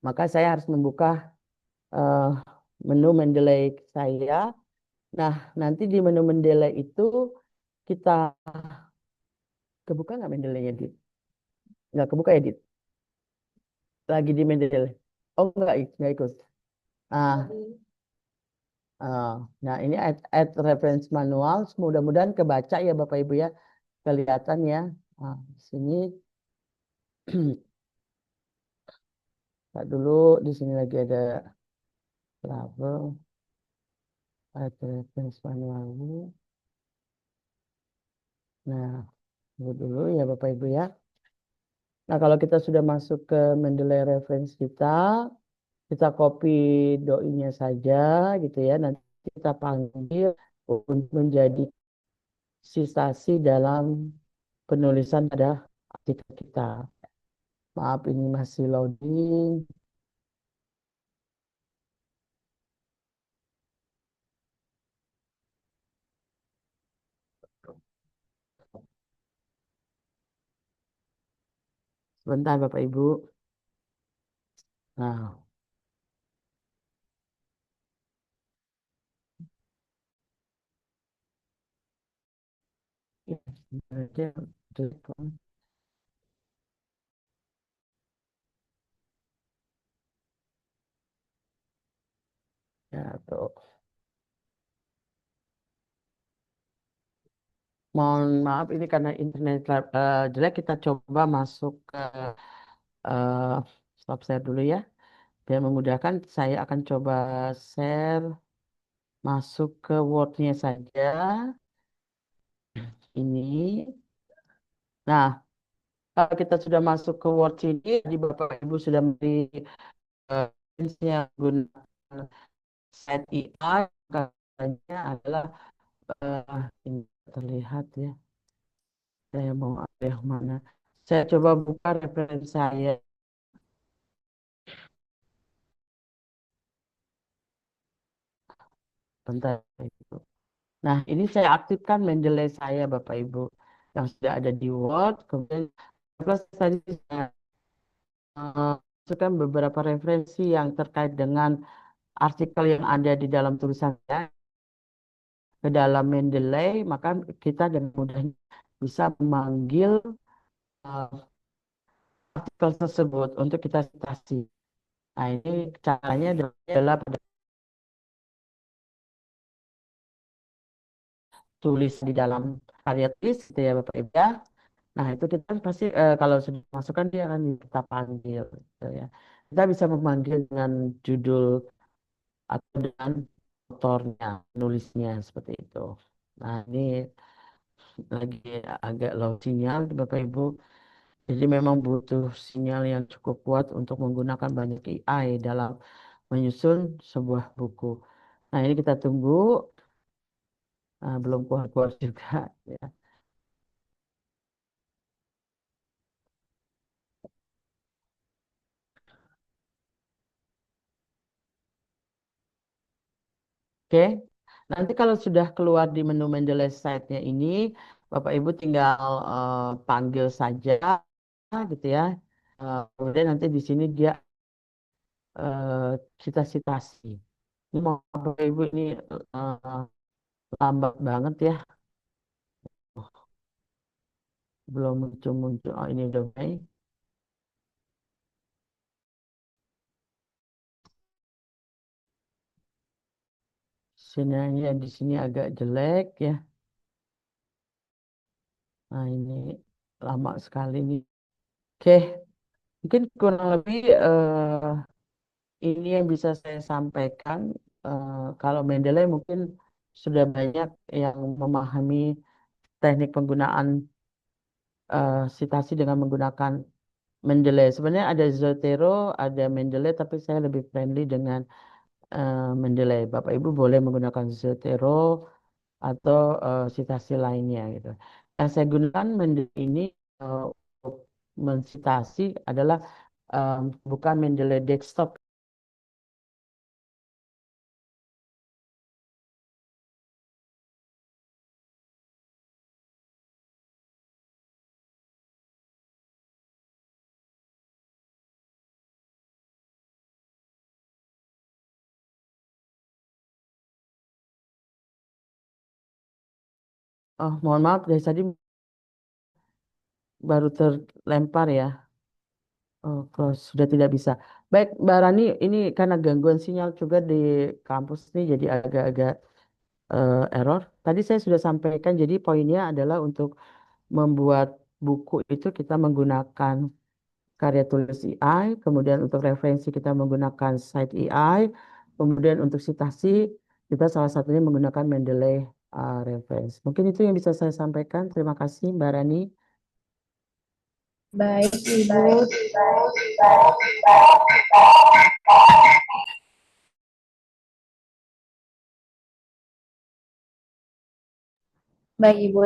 Speaker 1: maka saya harus membuka eh, menu Mendeley saya. Nah, nanti di menu Mendeley itu kita kebuka nggak Mendeley-nya, Dit? Nggak kebuka ya, Dit? Lagi di Mendeley. Oh, nggak ikut. Ah, ah. Nah, ini add reference manual. Mudah-mudahan kebaca ya Bapak Ibu ya. Kelihatan ya. Ah, di sini. Lihat dulu, di sini lagi ada travel. Add reference manual. Nah, tunggu dulu ya Bapak Ibu ya. Nah, kalau kita sudah masuk ke Mendeley reference kita copy doinya saja gitu ya. Nanti kita panggil untuk menjadi sisasi dalam penulisan pada artikel kita. Maaf ini masih loading. Sebentar Bapak Ibu. Nah, ini aja. Ya, tuh. Mohon maaf ini karena internet jelek kita coba masuk ke eh, stop share dulu ya. Biar memudahkan saya akan coba share masuk ke Word-nya saja. Ini. Nah, kalau kita sudah masuk ke Word ini, di Bapak Ibu sudah beri nya gunakan set AI, katanya adalah ini terlihat ya. Saya mau ambil yang mana? Saya coba buka referensi saya. bentar Ibu. Nah, ini saya aktifkan Mendeley saya Bapak Ibu yang sudah ada di Word. Kemudian plus tadi saya masukkan beberapa referensi yang terkait dengan artikel yang ada di dalam tulisan saya ke dalam Mendeley, maka kita dengan mudahnya bisa memanggil uh, artikel tersebut untuk kita citasi. Nah, ini caranya adalah pada tulis di dalam karya tulis gitu ya Bapak Ibu ya. Nah, itu kita kan pasti kalau sudah masukkan dia akan kita panggil gitu ya. Kita bisa memanggil dengan judul atau dengan autornya, nulisnya seperti itu. Nah, ini lagi agak low sinyal Bapak Ibu. Jadi memang butuh sinyal yang cukup kuat untuk menggunakan banyak AI dalam menyusun sebuah buku. Nah, ini kita tunggu. Nah, belum kuat-kuat juga ya. Oke. Nanti kalau sudah keluar di menu Mendeley Site-nya ini, Bapak Ibu tinggal panggil saja gitu ya. Kemudian nanti di sini dia kita citasi. Ini mau Bapak Ibu ini eh, lambat banget ya. Belum muncul-muncul. Oh, ini udah mulai. Sinyalnya di sini agak jelek ya. Nah, ini lama sekali nih. Oke, mungkin kurang lebih ini yang bisa saya sampaikan. Kalau Mendeley mungkin sudah banyak yang memahami teknik penggunaan citasi dengan menggunakan Mendeley. Sebenarnya ada Zotero, ada Mendeley, tapi saya lebih friendly dengan Mendeley. Bapak Ibu boleh menggunakan Zotero atau citasi lainnya gitu. Yang saya gunakan Mendeley ini untuk mensitasi adalah eh, bukan Mendeley desktop. Oh, mohon maaf dari tadi baru terlempar ya. Oh, kalau sudah tidak bisa. Baik, Mbak Rani, ini karena gangguan sinyal juga di kampus nih, jadi agak-agak error. Tadi saya sudah sampaikan, jadi poinnya adalah untuk membuat buku itu kita menggunakan karya tulis AI, kemudian untuk referensi kita menggunakan site AI, kemudian untuk citasi kita salah satunya menggunakan Mendeley reference. Mungkin itu yang bisa saya sampaikan. Terima kasih, Mbak Rani.
Speaker 2: Baik, Ibu. Baik, Ibu.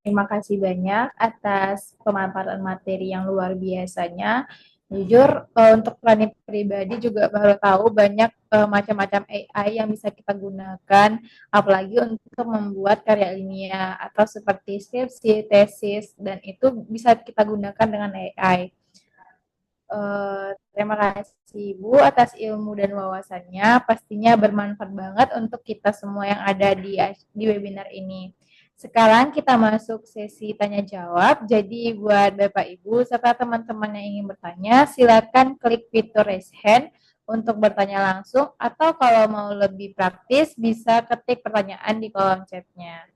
Speaker 2: Terima kasih banyak atas pemaparan materi yang luar biasanya. Jujur, untuk Rani pribadi juga baru tahu banyak macam-macam AI yang bisa kita gunakan, apalagi untuk membuat karya ilmiah atau seperti skripsi, tesis, dan itu bisa kita gunakan dengan AI. Terima kasih Ibu atas ilmu dan wawasannya. Pastinya bermanfaat banget untuk kita semua yang ada di webinar ini. Sekarang kita masuk sesi tanya jawab. Jadi buat Bapak Ibu serta teman-teman yang ingin bertanya, silakan klik fitur raise hand untuk bertanya langsung atau kalau mau lebih praktis bisa ketik pertanyaan di kolom chatnya.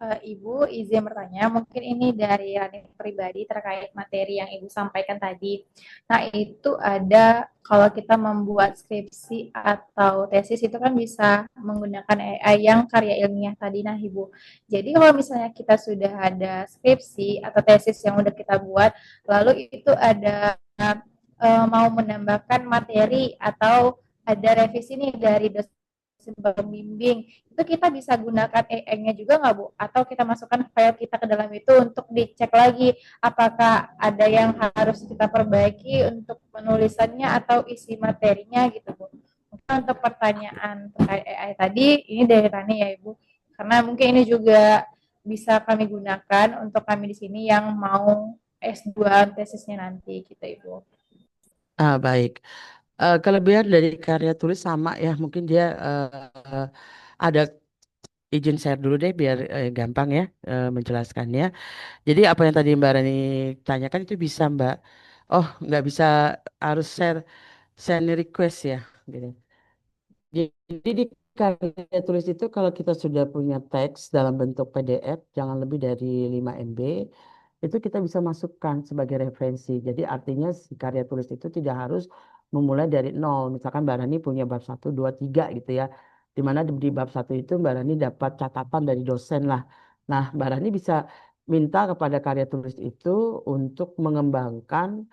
Speaker 2: Ibu izin bertanya, mungkin ini dari Rani pribadi terkait materi yang Ibu sampaikan tadi. Nah, itu ada kalau kita membuat skripsi atau tesis itu kan bisa menggunakan AI yang karya ilmiah tadi, nah Ibu. Jadi kalau misalnya kita sudah ada skripsi atau tesis yang udah kita buat, lalu itu ada mau menambahkan materi atau ada revisi nih dari dosen pembimbing, itu kita bisa gunakan AI-nya juga nggak Bu? Atau kita masukkan file kita ke dalam itu untuk dicek lagi apakah ada yang harus kita perbaiki untuk penulisannya atau isi materinya gitu Bu. Mungkin untuk pertanyaan terkait AI tadi, ini dari Rani ya Ibu. Karena mungkin ini juga bisa kami gunakan untuk kami di sini yang mau S2 tesisnya nanti gitu Ibu.
Speaker 1: Baik. Kelebihan dari karya tulis sama ya, mungkin dia ada izin share dulu deh biar gampang ya menjelaskannya. Jadi apa yang tadi Mbak Rani tanyakan itu bisa Mbak. Oh, nggak bisa, harus send request ya, gitu. Jadi di karya tulis itu kalau kita sudah punya teks dalam bentuk PDF jangan lebih dari 5 MB, itu kita bisa masukkan sebagai referensi. Jadi artinya si karya tulis itu tidak harus memulai dari nol. Misalkan Mbak Rani punya bab 1, 2, 3 gitu ya. Di mana di bab 1 itu Mbak Rani dapat catatan dari dosen lah. Nah, Mbak Rani bisa minta kepada karya tulis itu untuk mengembangkan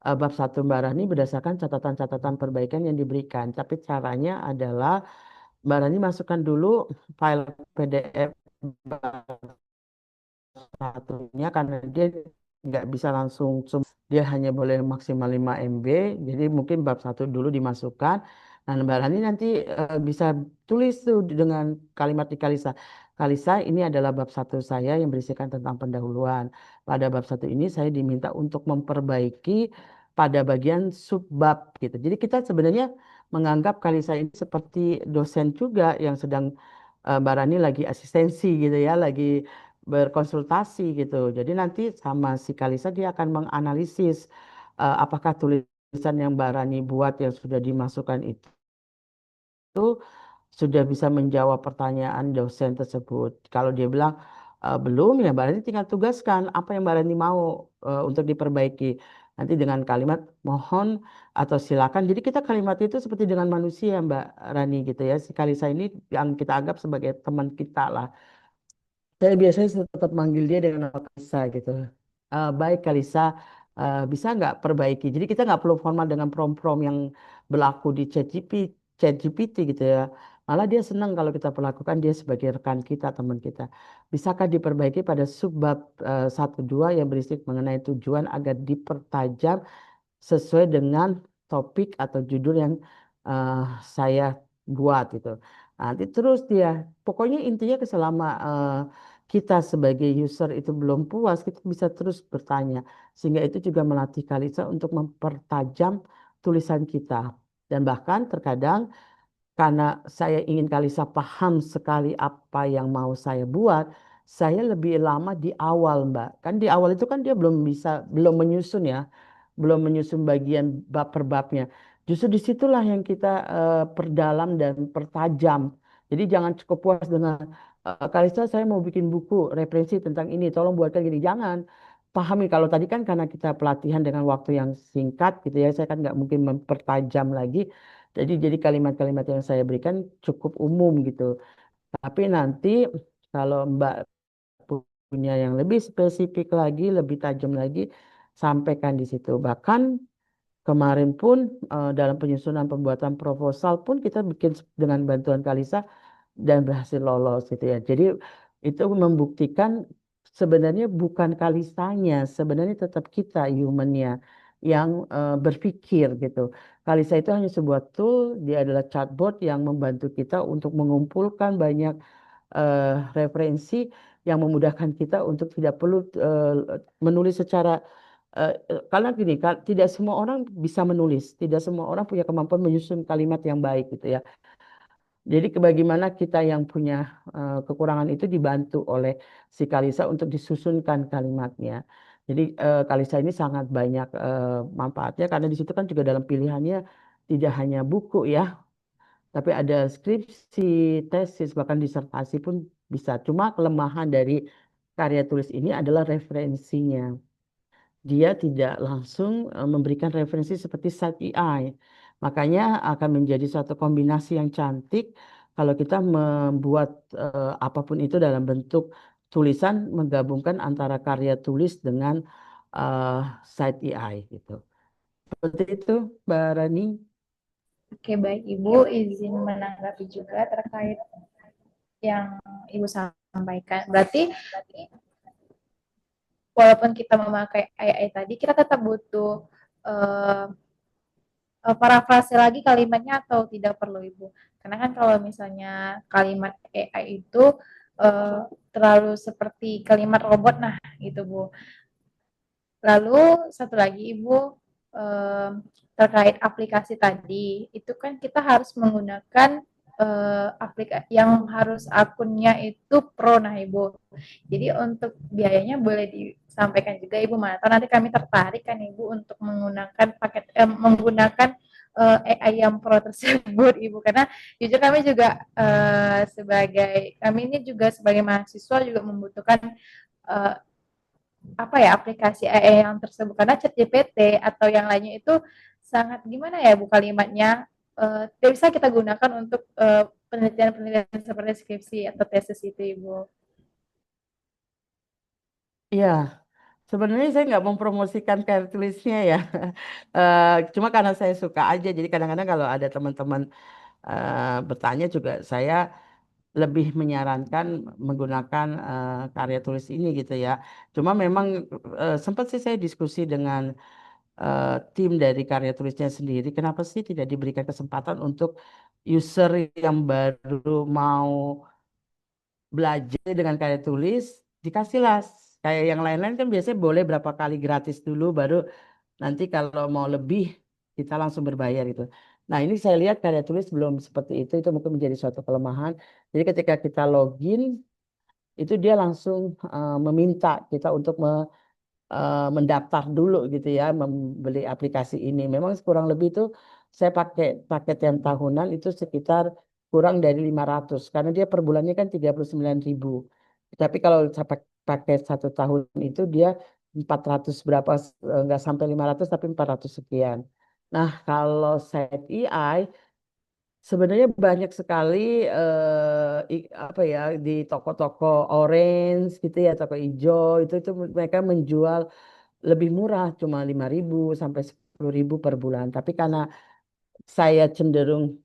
Speaker 1: bab 1 Mbak Rani berdasarkan catatan-catatan perbaikan yang diberikan. Tapi caranya adalah Mbak Rani masukkan dulu file PDF bab satunya karena dia nggak bisa langsung dia hanya boleh maksimal 5 MB. Jadi mungkin bab 1 dulu dimasukkan. Nah, Mbak Rani nanti bisa tulis tuh dengan kalimat di Kalisa. Kalisa, ini adalah bab 1 saya yang berisikan tentang pendahuluan. Pada bab 1 ini saya diminta untuk memperbaiki pada bagian subbab gitu. Jadi kita sebenarnya menganggap Kalisa ini seperti dosen juga yang sedang Mbak Rani lagi asistensi gitu ya, lagi berkonsultasi gitu. Jadi nanti sama si Kalisa dia akan menganalisis apakah tulisan yang Mbak Rani buat yang sudah dimasukkan itu sudah bisa menjawab pertanyaan dosen tersebut. Kalau dia bilang belum, ya Mbak Rani tinggal tugaskan apa yang Mbak Rani mau untuk diperbaiki. Nanti dengan kalimat mohon atau silakan. Jadi kita kalimat itu seperti dengan manusia Mbak Rani gitu ya. Si Kalisa ini yang kita anggap sebagai teman kita lah. Saya biasanya tetap manggil dia dengan nama Kalisa gitu. Baik Kalisa, bisa nggak perbaiki? Jadi kita nggak perlu formal dengan prom-prom yang berlaku di ChatGPT gitu ya. Malah dia senang kalau kita perlakukan dia sebagai rekan kita, teman kita. Bisakah diperbaiki pada subbab 1, 2 yang berisi mengenai tujuan agar dipertajam sesuai dengan topik atau judul yang eh, saya buat gitu. Nanti terus dia, pokoknya intinya selama kita sebagai user itu belum puas, kita bisa terus bertanya. Sehingga itu juga melatih Kalisa untuk mempertajam tulisan kita. Dan bahkan terkadang karena saya ingin Kalisa paham sekali apa yang mau saya buat, saya lebih lama di awal, Mbak. Kan di awal itu kan dia belum menyusun ya, belum menyusun bagian bab per babnya. Justru disitulah yang kita perdalam dan pertajam. Jadi jangan cukup puas dengan Kalista saya mau bikin buku referensi tentang ini, tolong buatkan gini. Jangan. Pahami kalau tadi kan karena kita pelatihan dengan waktu yang singkat gitu ya, saya kan nggak mungkin mempertajam lagi. Jadi kalimat-kalimat yang saya berikan cukup umum gitu. Tapi nanti kalau Mbak punya yang lebih spesifik lagi, lebih tajam lagi, sampaikan di situ. Bahkan kemarin pun dalam penyusunan pembuatan proposal pun kita bikin dengan bantuan Kalisa dan berhasil lolos gitu ya. Jadi itu membuktikan sebenarnya bukan Kalisanya, sebenarnya tetap kita humannya yang berpikir gitu. Kalisa itu hanya sebuah tool, dia adalah chatbot yang membantu kita untuk mengumpulkan banyak referensi yang memudahkan kita untuk tidak perlu menulis secara karena gini, tidak semua orang bisa menulis, tidak semua orang punya kemampuan menyusun kalimat yang baik gitu ya. Jadi bagaimana kita yang punya kekurangan itu dibantu oleh si Kalisa untuk disusunkan kalimatnya. Jadi Kalisa ini sangat banyak manfaatnya karena di situ kan juga dalam pilihannya tidak hanya buku ya, tapi ada skripsi, tesis, bahkan disertasi pun bisa. Cuma kelemahan dari karya tulis ini adalah referensinya. Dia tidak langsung memberikan referensi seperti Site AI. Makanya akan menjadi suatu kombinasi yang cantik kalau kita membuat apapun itu dalam bentuk tulisan menggabungkan antara karya tulis dengan eh, Site AI gitu. Seperti itu, Mbak Rani.
Speaker 2: Oke, baik Ibu, izin menanggapi juga terkait yang Ibu sampaikan. Berarti walaupun kita memakai AI tadi, kita tetap butuh uh, parafrase lagi kalimatnya atau tidak perlu Ibu? Karena kan kalau misalnya kalimat AI itu terlalu seperti kalimat robot, nah gitu Bu. Lalu satu lagi Ibu, eh, terkait aplikasi tadi, itu kan kita harus menggunakan aplikasi yang harus akunnya itu pro, nah Ibu. Jadi untuk biayanya boleh disampaikan juga Ibu, mana atau nanti kami tertarik kan Ibu untuk menggunakan menggunakan AI yang pro tersebut Ibu, karena jujur kami juga sebagai kami ini juga sebagai mahasiswa juga membutuhkan eh, apa ya aplikasi AI yang tersebut, karena ChatGPT atau yang lainnya itu sangat gimana ya Bu kalimatnya, tidak bisa kita gunakan untuk penelitian-penelitian seperti skripsi atau tesis itu Ibu.
Speaker 1: Iya, sebenarnya saya nggak mempromosikan karya tulisnya ya. Cuma karena saya suka aja, jadi kadang-kadang kalau ada teman-teman bertanya juga saya lebih menyarankan menggunakan karya tulis ini gitu ya. Cuma memang sempat sih saya diskusi dengan tim dari karya tulisnya sendiri, kenapa sih tidak diberikan kesempatan untuk user yang baru mau belajar dengan karya tulis, dikasihlah kayak yang lain-lain kan biasanya boleh berapa kali gratis dulu, baru nanti kalau mau lebih kita langsung berbayar gitu. Nah ini saya lihat karya tulis belum seperti itu mungkin menjadi suatu kelemahan. Jadi ketika kita login, itu dia langsung meminta kita untuk mendaftar dulu gitu ya, membeli aplikasi ini. Memang kurang lebih itu saya pakai paket yang tahunan itu sekitar kurang dari 500 karena dia per bulannya kan 39.000. Tapi kalau saya pakai 1 tahun itu dia 400 berapa, nggak sampai 500 tapi 400 sekian. Nah, kalau Set AI sebenarnya banyak sekali apa ya di toko-toko orange gitu ya, toko hijau itu mereka menjual lebih murah cuma 5.000 sampai 10.000 per bulan. Tapi karena saya cenderung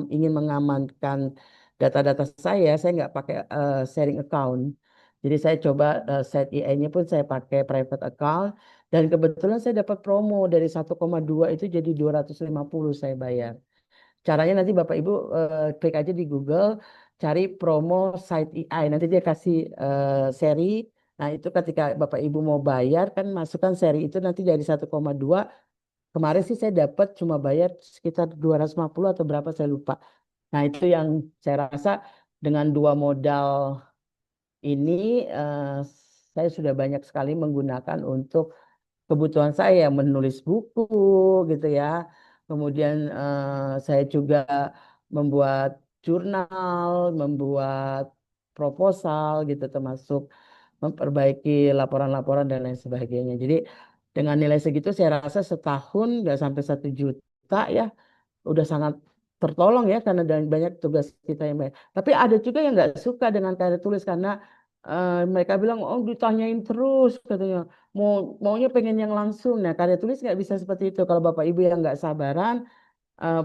Speaker 1: ingin mengamankan data-data saya nggak pakai sharing account. Jadi saya coba set IE-nya pun saya pakai private account dan kebetulan saya dapat promo dari 1,2 itu jadi 250 saya bayar. Caranya nanti Bapak Ibu klik aja di Google, cari promo site AI. Nanti dia kasih seri. Nah itu ketika Bapak Ibu mau bayar kan masukkan seri itu nanti dari 1,2. Kemarin sih saya dapat cuma bayar sekitar 250 atau berapa saya lupa. Nah itu yang saya rasa dengan dua modal ini saya sudah banyak sekali menggunakan untuk kebutuhan saya menulis buku gitu ya. Kemudian saya juga membuat jurnal, membuat proposal gitu termasuk memperbaiki laporan-laporan dan lain sebagainya. Jadi dengan nilai segitu saya rasa setahun nggak sampai 1 juta ya udah sangat tertolong ya karena banyak tugas kita yang banyak. Tapi ada juga yang nggak suka dengan karya tulis karena mereka bilang oh ditanyain terus katanya maunya pengen yang langsung. Nah karya tulis nggak bisa seperti itu. Kalau Bapak Ibu yang nggak sabaran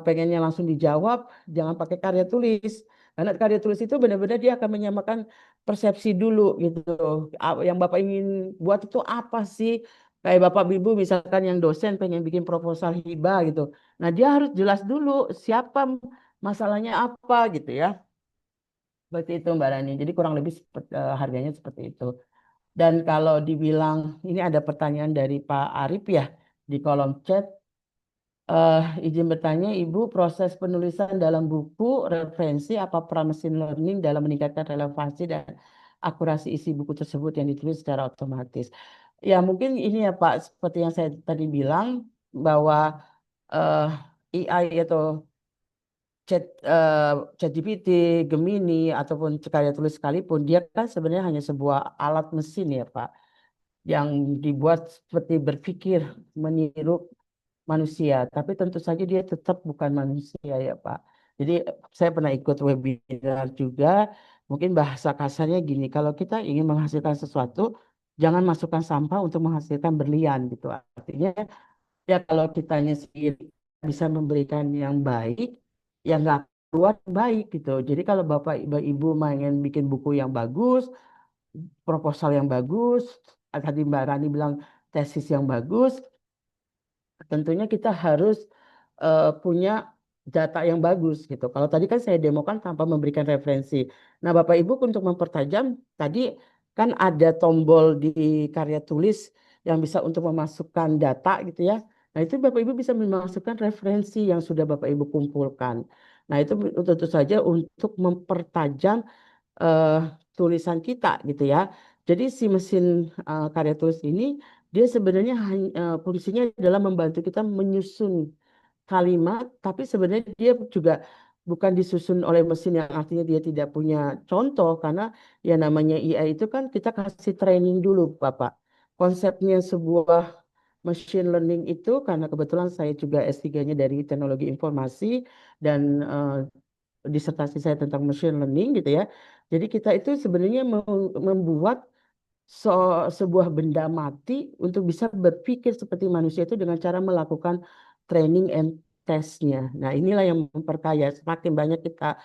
Speaker 1: pengennya langsung dijawab, jangan pakai karya tulis. Karena karya tulis itu benar-benar dia akan menyamakan persepsi dulu gitu. Yang Bapak ingin buat itu apa sih? Kayak Bapak Ibu misalkan yang dosen pengen bikin proposal hibah gitu. Nah dia harus jelas dulu siapa masalahnya apa gitu ya. Seperti itu Mbak Rani. Jadi kurang lebih harganya seperti itu. Dan kalau dibilang ini ada pertanyaan dari Pak Arif ya di kolom chat. Izin bertanya, Ibu, proses penulisan dalam buku referensi apa peran machine learning dalam meningkatkan relevansi dan akurasi isi buku tersebut yang ditulis secara otomatis? Ya, mungkin ini ya Pak, seperti yang saya tadi bilang bahwa eh, AI atau ChatGPT, Gemini ataupun karya tulis sekalipun dia kan sebenarnya hanya sebuah alat mesin ya Pak, yang dibuat seperti berpikir meniru manusia, tapi tentu saja dia tetap bukan manusia ya Pak. Jadi saya pernah ikut webinar juga, mungkin bahasa kasarnya gini, kalau kita ingin menghasilkan sesuatu, jangan masukkan sampah untuk menghasilkan berlian gitu. Artinya Ya kalau kitanya sendiri bisa memberikan yang baik, ya nggak keluar yang baik gitu. Jadi kalau Bapak Ibu pengen bikin buku yang bagus, proposal yang bagus, tadi Mbak Rani bilang tesis yang bagus, tentunya kita harus punya data yang bagus gitu. Kalau tadi kan saya demokan tanpa memberikan referensi. Nah, Bapak Ibu untuk mempertajam tadi kan ada tombol di karya tulis yang bisa untuk memasukkan data gitu ya. Nah, itu Bapak Ibu bisa memasukkan referensi yang sudah Bapak Ibu kumpulkan. Nah, itu tentu saja untuk mempertajam eh, tulisan kita gitu ya. Jadi si mesin karya tulis ini dia sebenarnya fungsinya adalah membantu kita menyusun kalimat, tapi sebenarnya dia juga bukan disusun oleh mesin yang artinya dia tidak punya contoh karena ya namanya IA itu kan kita kasih training dulu, Bapak. Konsepnya sebuah machine learning itu karena kebetulan saya juga S3-nya dari teknologi informasi dan disertasi saya tentang machine learning gitu ya. Jadi kita itu sebenarnya membuat sebuah benda mati untuk bisa berpikir seperti manusia itu dengan cara melakukan training and testnya. Nah, inilah yang memperkaya. Semakin banyak kita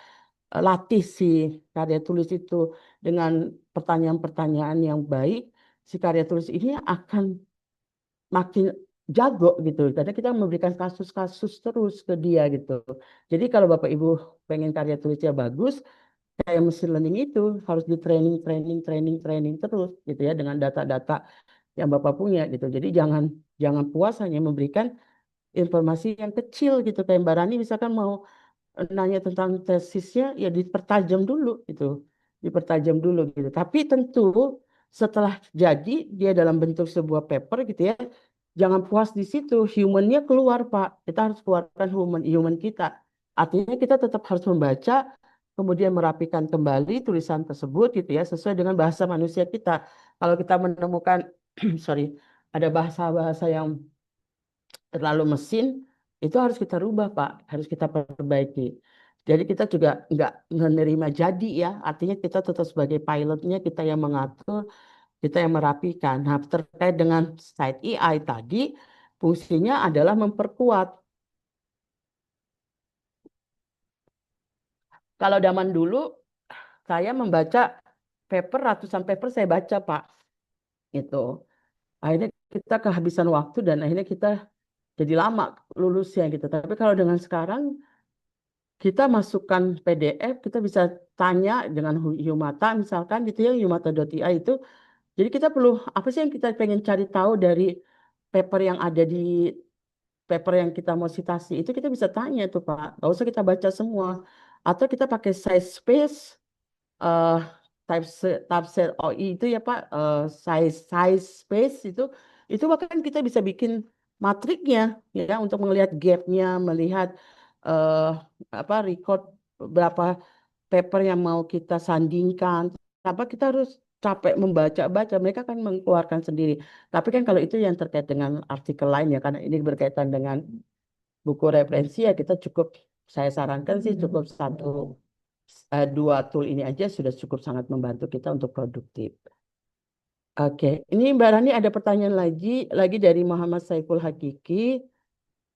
Speaker 1: latih si karya tulis itu dengan pertanyaan-pertanyaan yang baik, si karya tulis ini akan makin jago gitu. Karena kita memberikan kasus-kasus terus ke dia gitu. Jadi kalau Bapak Ibu pengen karya tulisnya bagus, kayak mesin learning itu harus di training, training, training, training terus gitu ya dengan data-data yang Bapak punya gitu. Jadi jangan jangan puas hanya memberikan informasi yang kecil gitu kayak Mbak Rani misalkan mau nanya tentang tesisnya ya dipertajam dulu gitu. Dipertajam dulu gitu. Tapi tentu setelah jadi dia dalam bentuk sebuah paper gitu ya. Jangan puas di situ, humannya keluar Pak. Kita harus keluarkan human human kita. Artinya kita tetap harus membaca, kemudian merapikan kembali tulisan tersebut gitu ya sesuai dengan bahasa manusia kita. Kalau kita menemukan, sorry, ada bahasa-bahasa yang terlalu mesin, itu harus kita rubah, Pak. Harus kita perbaiki. Jadi kita juga nggak menerima jadi ya. Artinya kita tetap sebagai pilotnya, kita yang mengatur, kita yang merapikan. Nah, terkait dengan site AI tadi, fungsinya adalah memperkuat. Kalau zaman dulu, saya membaca paper, ratusan paper saya baca, Pak. Itu. Akhirnya kita kehabisan waktu dan akhirnya kita jadi lama lulusnya gitu. Tapi kalau dengan sekarang, kita masukkan PDF, kita bisa tanya dengan Humata misalkan gitu ya, humata.ai itu. Jadi kita perlu, apa sih yang kita pengen cari tahu dari paper yang ada di paper yang kita mau citasi, itu kita bisa tanya tuh Pak. Nggak usah kita baca semua. Atau kita pakai size space, eh typeset OI itu ya Pak, size space itu bahkan kita bisa bikin matriknya ya untuk melihat gapnya, melihat eh apa record berapa paper yang mau kita sandingkan. Apa kita harus capek membaca-baca, mereka kan mengeluarkan sendiri. Tapi kan kalau itu yang terkait dengan artikel lain ya, karena ini berkaitan dengan buku referensi ya kita cukup, saya sarankan sih cukup dua tool ini aja sudah cukup sangat membantu kita untuk produktif. Oke, ini Mbak Rani ada pertanyaan lagi dari Muhammad Saiful Hakiki.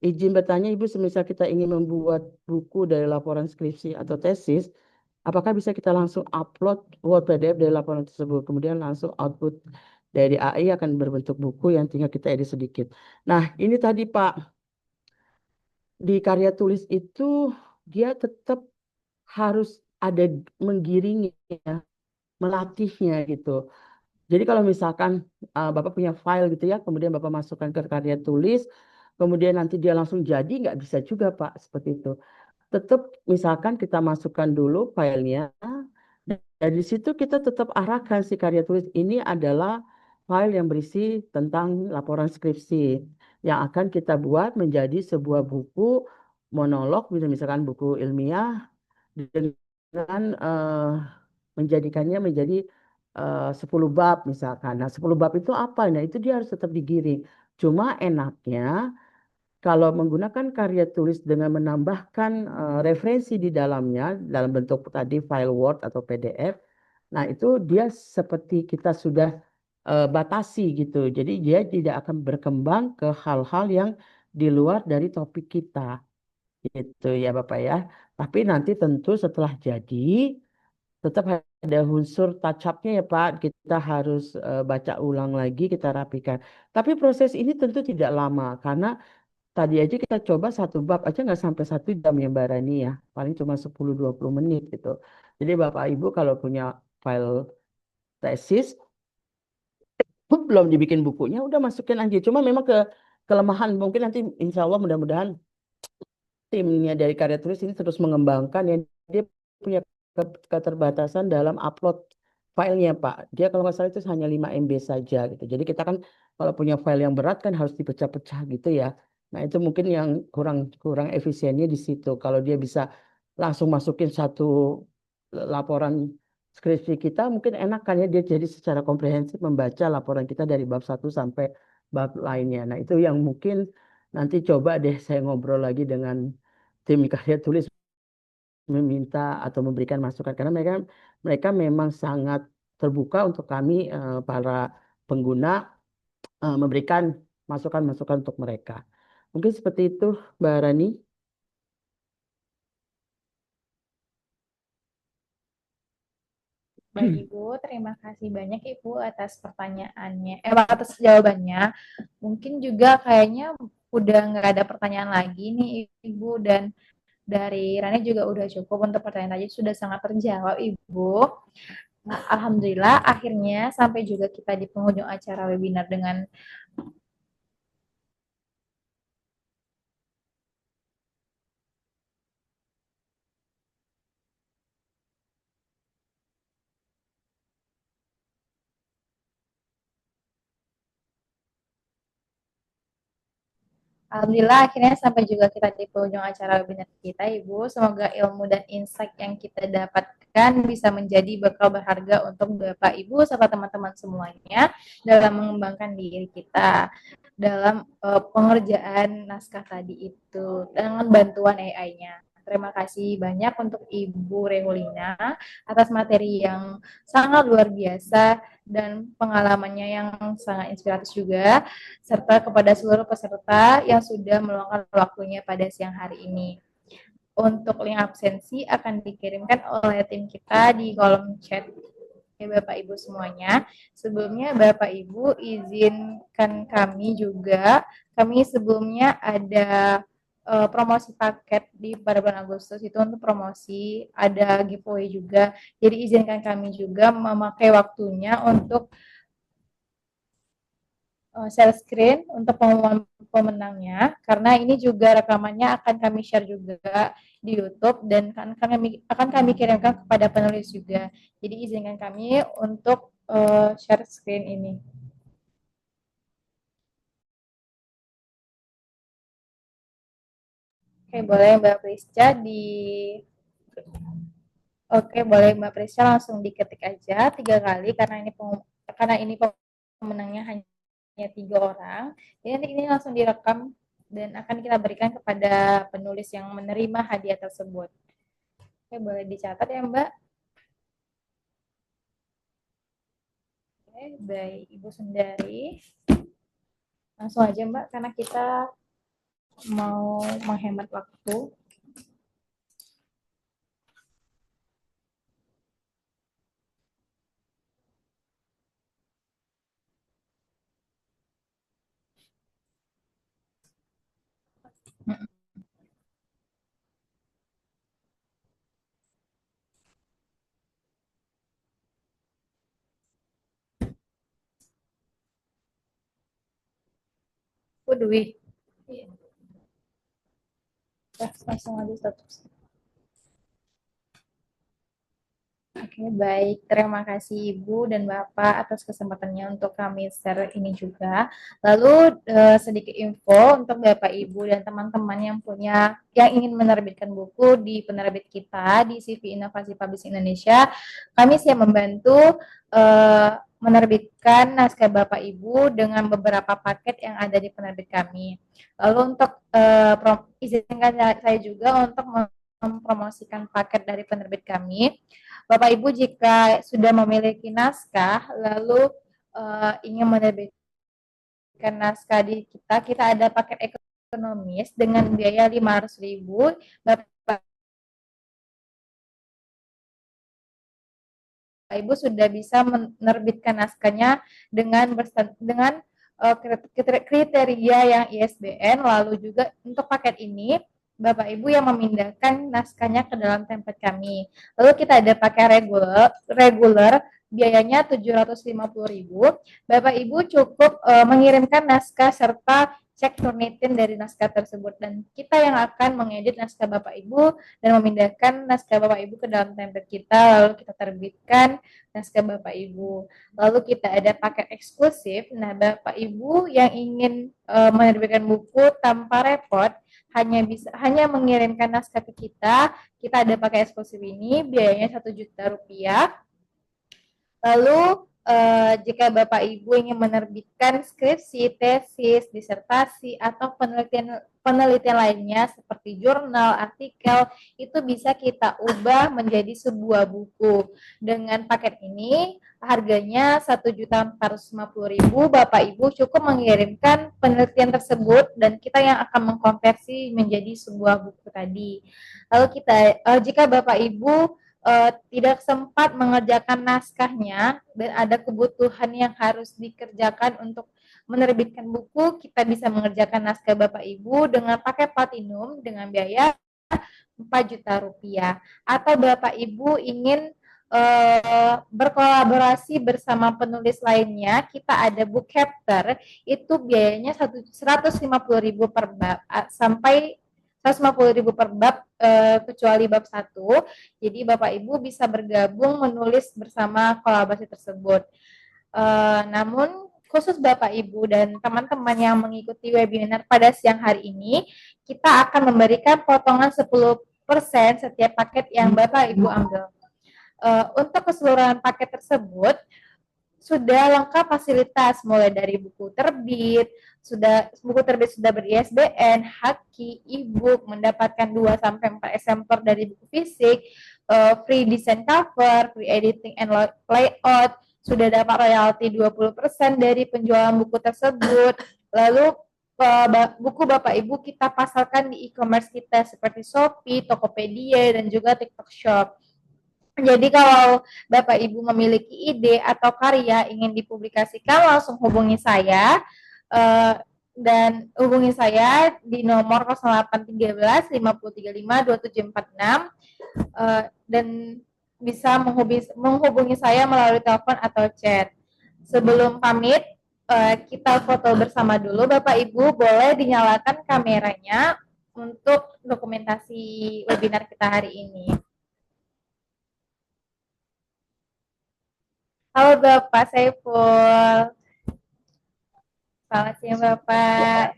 Speaker 1: Izin bertanya Ibu, semisal kita ingin membuat buku dari laporan skripsi atau tesis, apakah bisa kita langsung upload Word PDF dari laporan tersebut, kemudian langsung output dari AI akan berbentuk buku yang tinggal kita edit sedikit. Nah, ini tadi Pak, di karya tulis itu dia tetap harus ada menggiringnya, melatihnya gitu. Jadi kalau misalkan Bapak punya file gitu ya, kemudian Bapak masukkan ke karya tulis, kemudian nanti dia langsung jadi, nggak bisa juga Pak, seperti itu. Tetap misalkan kita masukkan dulu filenya, dan di situ kita tetap arahkan si karya tulis ini adalah file yang berisi tentang laporan skripsi yang akan kita buat menjadi sebuah buku monolog, misalkan buku ilmiah dengan menjadikannya menjadi 10 bab misalkan. Nah, 10 bab itu apa? Nah, itu dia harus tetap digiring. Cuma enaknya kalau menggunakan karya tulis dengan menambahkan referensi di dalamnya dalam bentuk tadi file Word atau PDF, nah itu dia seperti kita sudah batasi gitu. Jadi dia tidak akan berkembang ke hal-hal yang di luar dari topik kita gitu ya Bapak ya. Tapi nanti tentu setelah jadi tetap ada unsur touch up-nya ya Pak. Kita harus baca ulang lagi, kita rapikan. Tapi proses ini tentu tidak lama karena tadi aja kita coba satu bab aja nggak sampai 1 jam ya Mbak Rani ya. Paling cuma 10-20 menit gitu. Jadi Bapak Ibu kalau punya file tesis belum dibikin bukunya udah masukin aja. Cuma memang kelemahan mungkin nanti insya Allah mudah-mudahan timnya dari karya tulis ini terus mengembangkan ya dia punya keterbatasan dalam upload filenya Pak. Dia kalau nggak salah itu hanya 5 MB saja gitu. Jadi kita kan kalau punya file yang berat kan harus dipecah-pecah gitu ya. Nah itu mungkin yang kurang kurang efisiennya di situ. Kalau dia bisa langsung masukin satu laporan skripsi kita mungkin enak kan ya dia jadi secara komprehensif membaca laporan kita dari bab 1 sampai bab lainnya. Nah itu yang mungkin nanti coba deh saya ngobrol lagi dengan tim karya tulis meminta atau memberikan masukan karena mereka mereka memang sangat terbuka untuk kami para pengguna memberikan masukan-masukan untuk mereka. Mungkin seperti itu, Mbak Rani.
Speaker 2: Baik Ibu, terima kasih banyak Ibu atas pertanyaannya, atas jawabannya. Mungkin juga kayaknya udah nggak ada pertanyaan lagi nih Ibu, dan dari Rani juga udah cukup untuk pertanyaan tadi sudah sangat terjawab Ibu. Nah, Alhamdulillah akhirnya sampai juga kita di penghujung acara webinar dengan Alhamdulillah akhirnya sampai juga kita di penghujung acara webinar kita Ibu. Semoga ilmu dan insight yang kita dapatkan bisa menjadi bekal berharga untuk Bapak Ibu serta teman-teman semuanya dalam mengembangkan diri kita dalam pengerjaan naskah tadi itu dengan bantuan AI-nya. Terima kasih banyak untuk Ibu Rehulina atas materi yang sangat luar biasa dan pengalamannya yang sangat inspiratif juga, serta kepada seluruh peserta yang sudah meluangkan waktunya pada siang hari ini. Untuk link absensi akan dikirimkan oleh tim kita di kolom chat ya Bapak Ibu semuanya. Sebelumnya Bapak Ibu izinkan kami juga, kami sebelumnya ada promosi paket di pada bulan Agustus itu untuk promosi, ada giveaway juga. Jadi izinkan kami juga memakai waktunya untuk share screen untuk pengumuman pemenangnya, karena ini juga rekamannya akan kami share juga di YouTube dan akan kami kirimkan kepada penulis juga. Jadi izinkan kami untuk share screen ini. Oke, boleh Mbak Prisca Oke, boleh Mbak Prisca langsung diketik aja 3 kali karena ini pemenangnya hanya 3 orang. Jadi nanti ini langsung direkam dan akan kita berikan kepada penulis yang menerima hadiah tersebut. Oke, boleh dicatat ya Mbak. Oke, baik Ibu Sundari. Langsung aja Mbak, karena kita mau menghemat waktu. Dwi. Langsung aja status. Oke, baik. Terima kasih Ibu dan Bapak atas kesempatannya untuk kami share ini juga. Lalu sedikit info untuk Bapak Ibu dan teman-teman yang ingin menerbitkan buku di penerbit kita di CV Inovasi Publishing Indonesia, kami siap membantu menerbitkan naskah Bapak Ibu dengan beberapa paket yang ada di penerbit kami. Lalu untuk izinkan saya juga untuk mempromosikan paket dari penerbit kami. Bapak Ibu jika sudah memiliki naskah lalu ingin menerbitkan naskah di kita, kita ada paket ekonomis dengan biaya 500.000. Bapak Ibu sudah bisa menerbitkan naskahnya dengan kriteria yang ISBN. Lalu juga untuk paket ini Bapak Ibu yang memindahkan naskahnya ke dalam template kami. Lalu kita ada pakai reguler biayanya 750.000. Bapak Ibu cukup mengirimkan naskah serta cek Turnitin dari naskah tersebut, dan kita yang akan mengedit naskah Bapak Ibu dan memindahkan naskah Bapak Ibu ke dalam template kita, lalu kita terbitkan naskah Bapak Ibu. Lalu kita ada paket eksklusif. Nah, Bapak Ibu yang ingin menerbitkan buku tanpa repot, hanya mengirimkan naskah ke kita. Kita ada pakai eksklusif ini, biayanya 1 juta rupiah. Lalu jika Bapak Ibu ingin menerbitkan skripsi, tesis, disertasi, atau penelitian lainnya seperti jurnal, artikel, itu bisa kita ubah menjadi sebuah buku. Dengan paket ini harganya 1.450.000. Bapak Ibu cukup mengirimkan penelitian tersebut dan kita yang akan mengkonversi menjadi sebuah buku tadi. Lalu jika Bapak Ibu tidak sempat mengerjakan naskahnya dan ada kebutuhan yang harus dikerjakan untuk menerbitkan buku, kita bisa mengerjakan naskah Bapak Ibu dengan pakai platinum dengan biaya 4 juta rupiah. Atau Bapak Ibu ingin berkolaborasi bersama penulis lainnya, kita ada book chapter, itu biayanya 150.000 per bab sampai 150.000 per bab, kecuali bab 1. Jadi Bapak Ibu bisa bergabung menulis bersama kolaborasi tersebut. Namun khusus Bapak Ibu dan teman-teman yang mengikuti webinar pada siang hari ini, kita akan memberikan potongan 10% setiap paket yang Bapak Ibu ambil. Untuk keseluruhan paket tersebut sudah lengkap fasilitas, mulai dari buku terbit sudah ber-ISBN, haki, e-book, mendapatkan 2-4 eksemplar dari buku fisik, free design cover, free editing and layout, sudah dapat royalti 20% dari penjualan buku tersebut. Lalu buku Bapak Ibu kita pasarkan di e-commerce kita seperti Shopee, Tokopedia, dan juga TikTok Shop. Jadi kalau Bapak Ibu memiliki ide atau karya ingin dipublikasikan, langsung hubungi saya dan hubungi saya di nomor 0813 5035 2746 dan bisa menghubungi saya melalui telepon atau chat. Sebelum pamit, kita foto bersama dulu. Bapak Ibu boleh dinyalakan kameranya untuk dokumentasi webinar kita hari ini. Halo Bapak Saiful. Selamat siang Bapak.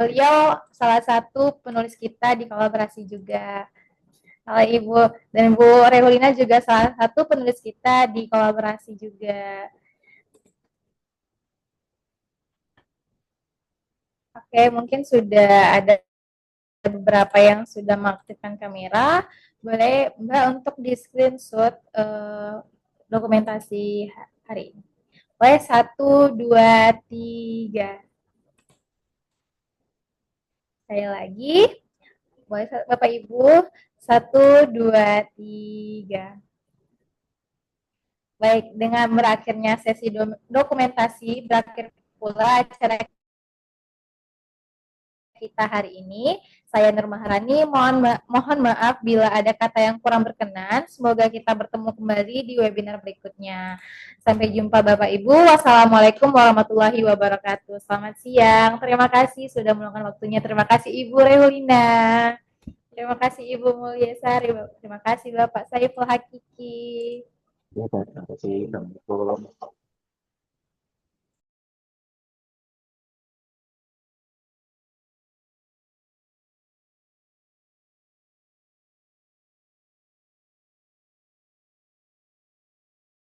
Speaker 2: Beliau salah satu penulis kita di kolaborasi juga. Halo Ibu. Dan Bu Reholina juga salah satu penulis kita di kolaborasi juga. Oke, mungkin sudah ada beberapa yang sudah mengaktifkan kamera. Boleh Mbak untuk di screenshot dokumentasi hari ini. Boleh 1, 2, 3. Saya lagi. Boleh Bapak Ibu. 1, 2, 3. Baik, dengan berakhirnya sesi dokumentasi, berakhir pula acara kita hari ini. Saya Nur Maharani, mohon maaf bila ada kata yang kurang berkenan. Semoga kita bertemu kembali di webinar berikutnya. Sampai jumpa Bapak Ibu. Wassalamualaikum warahmatullahi wabarakatuh. Selamat siang. Terima kasih sudah meluangkan waktunya. Terima kasih Ibu Reholina. Terima kasih Ibu Mulyasari. Terima kasih Bapak Saiful Hakiki.
Speaker 3: Ya, terima kasih.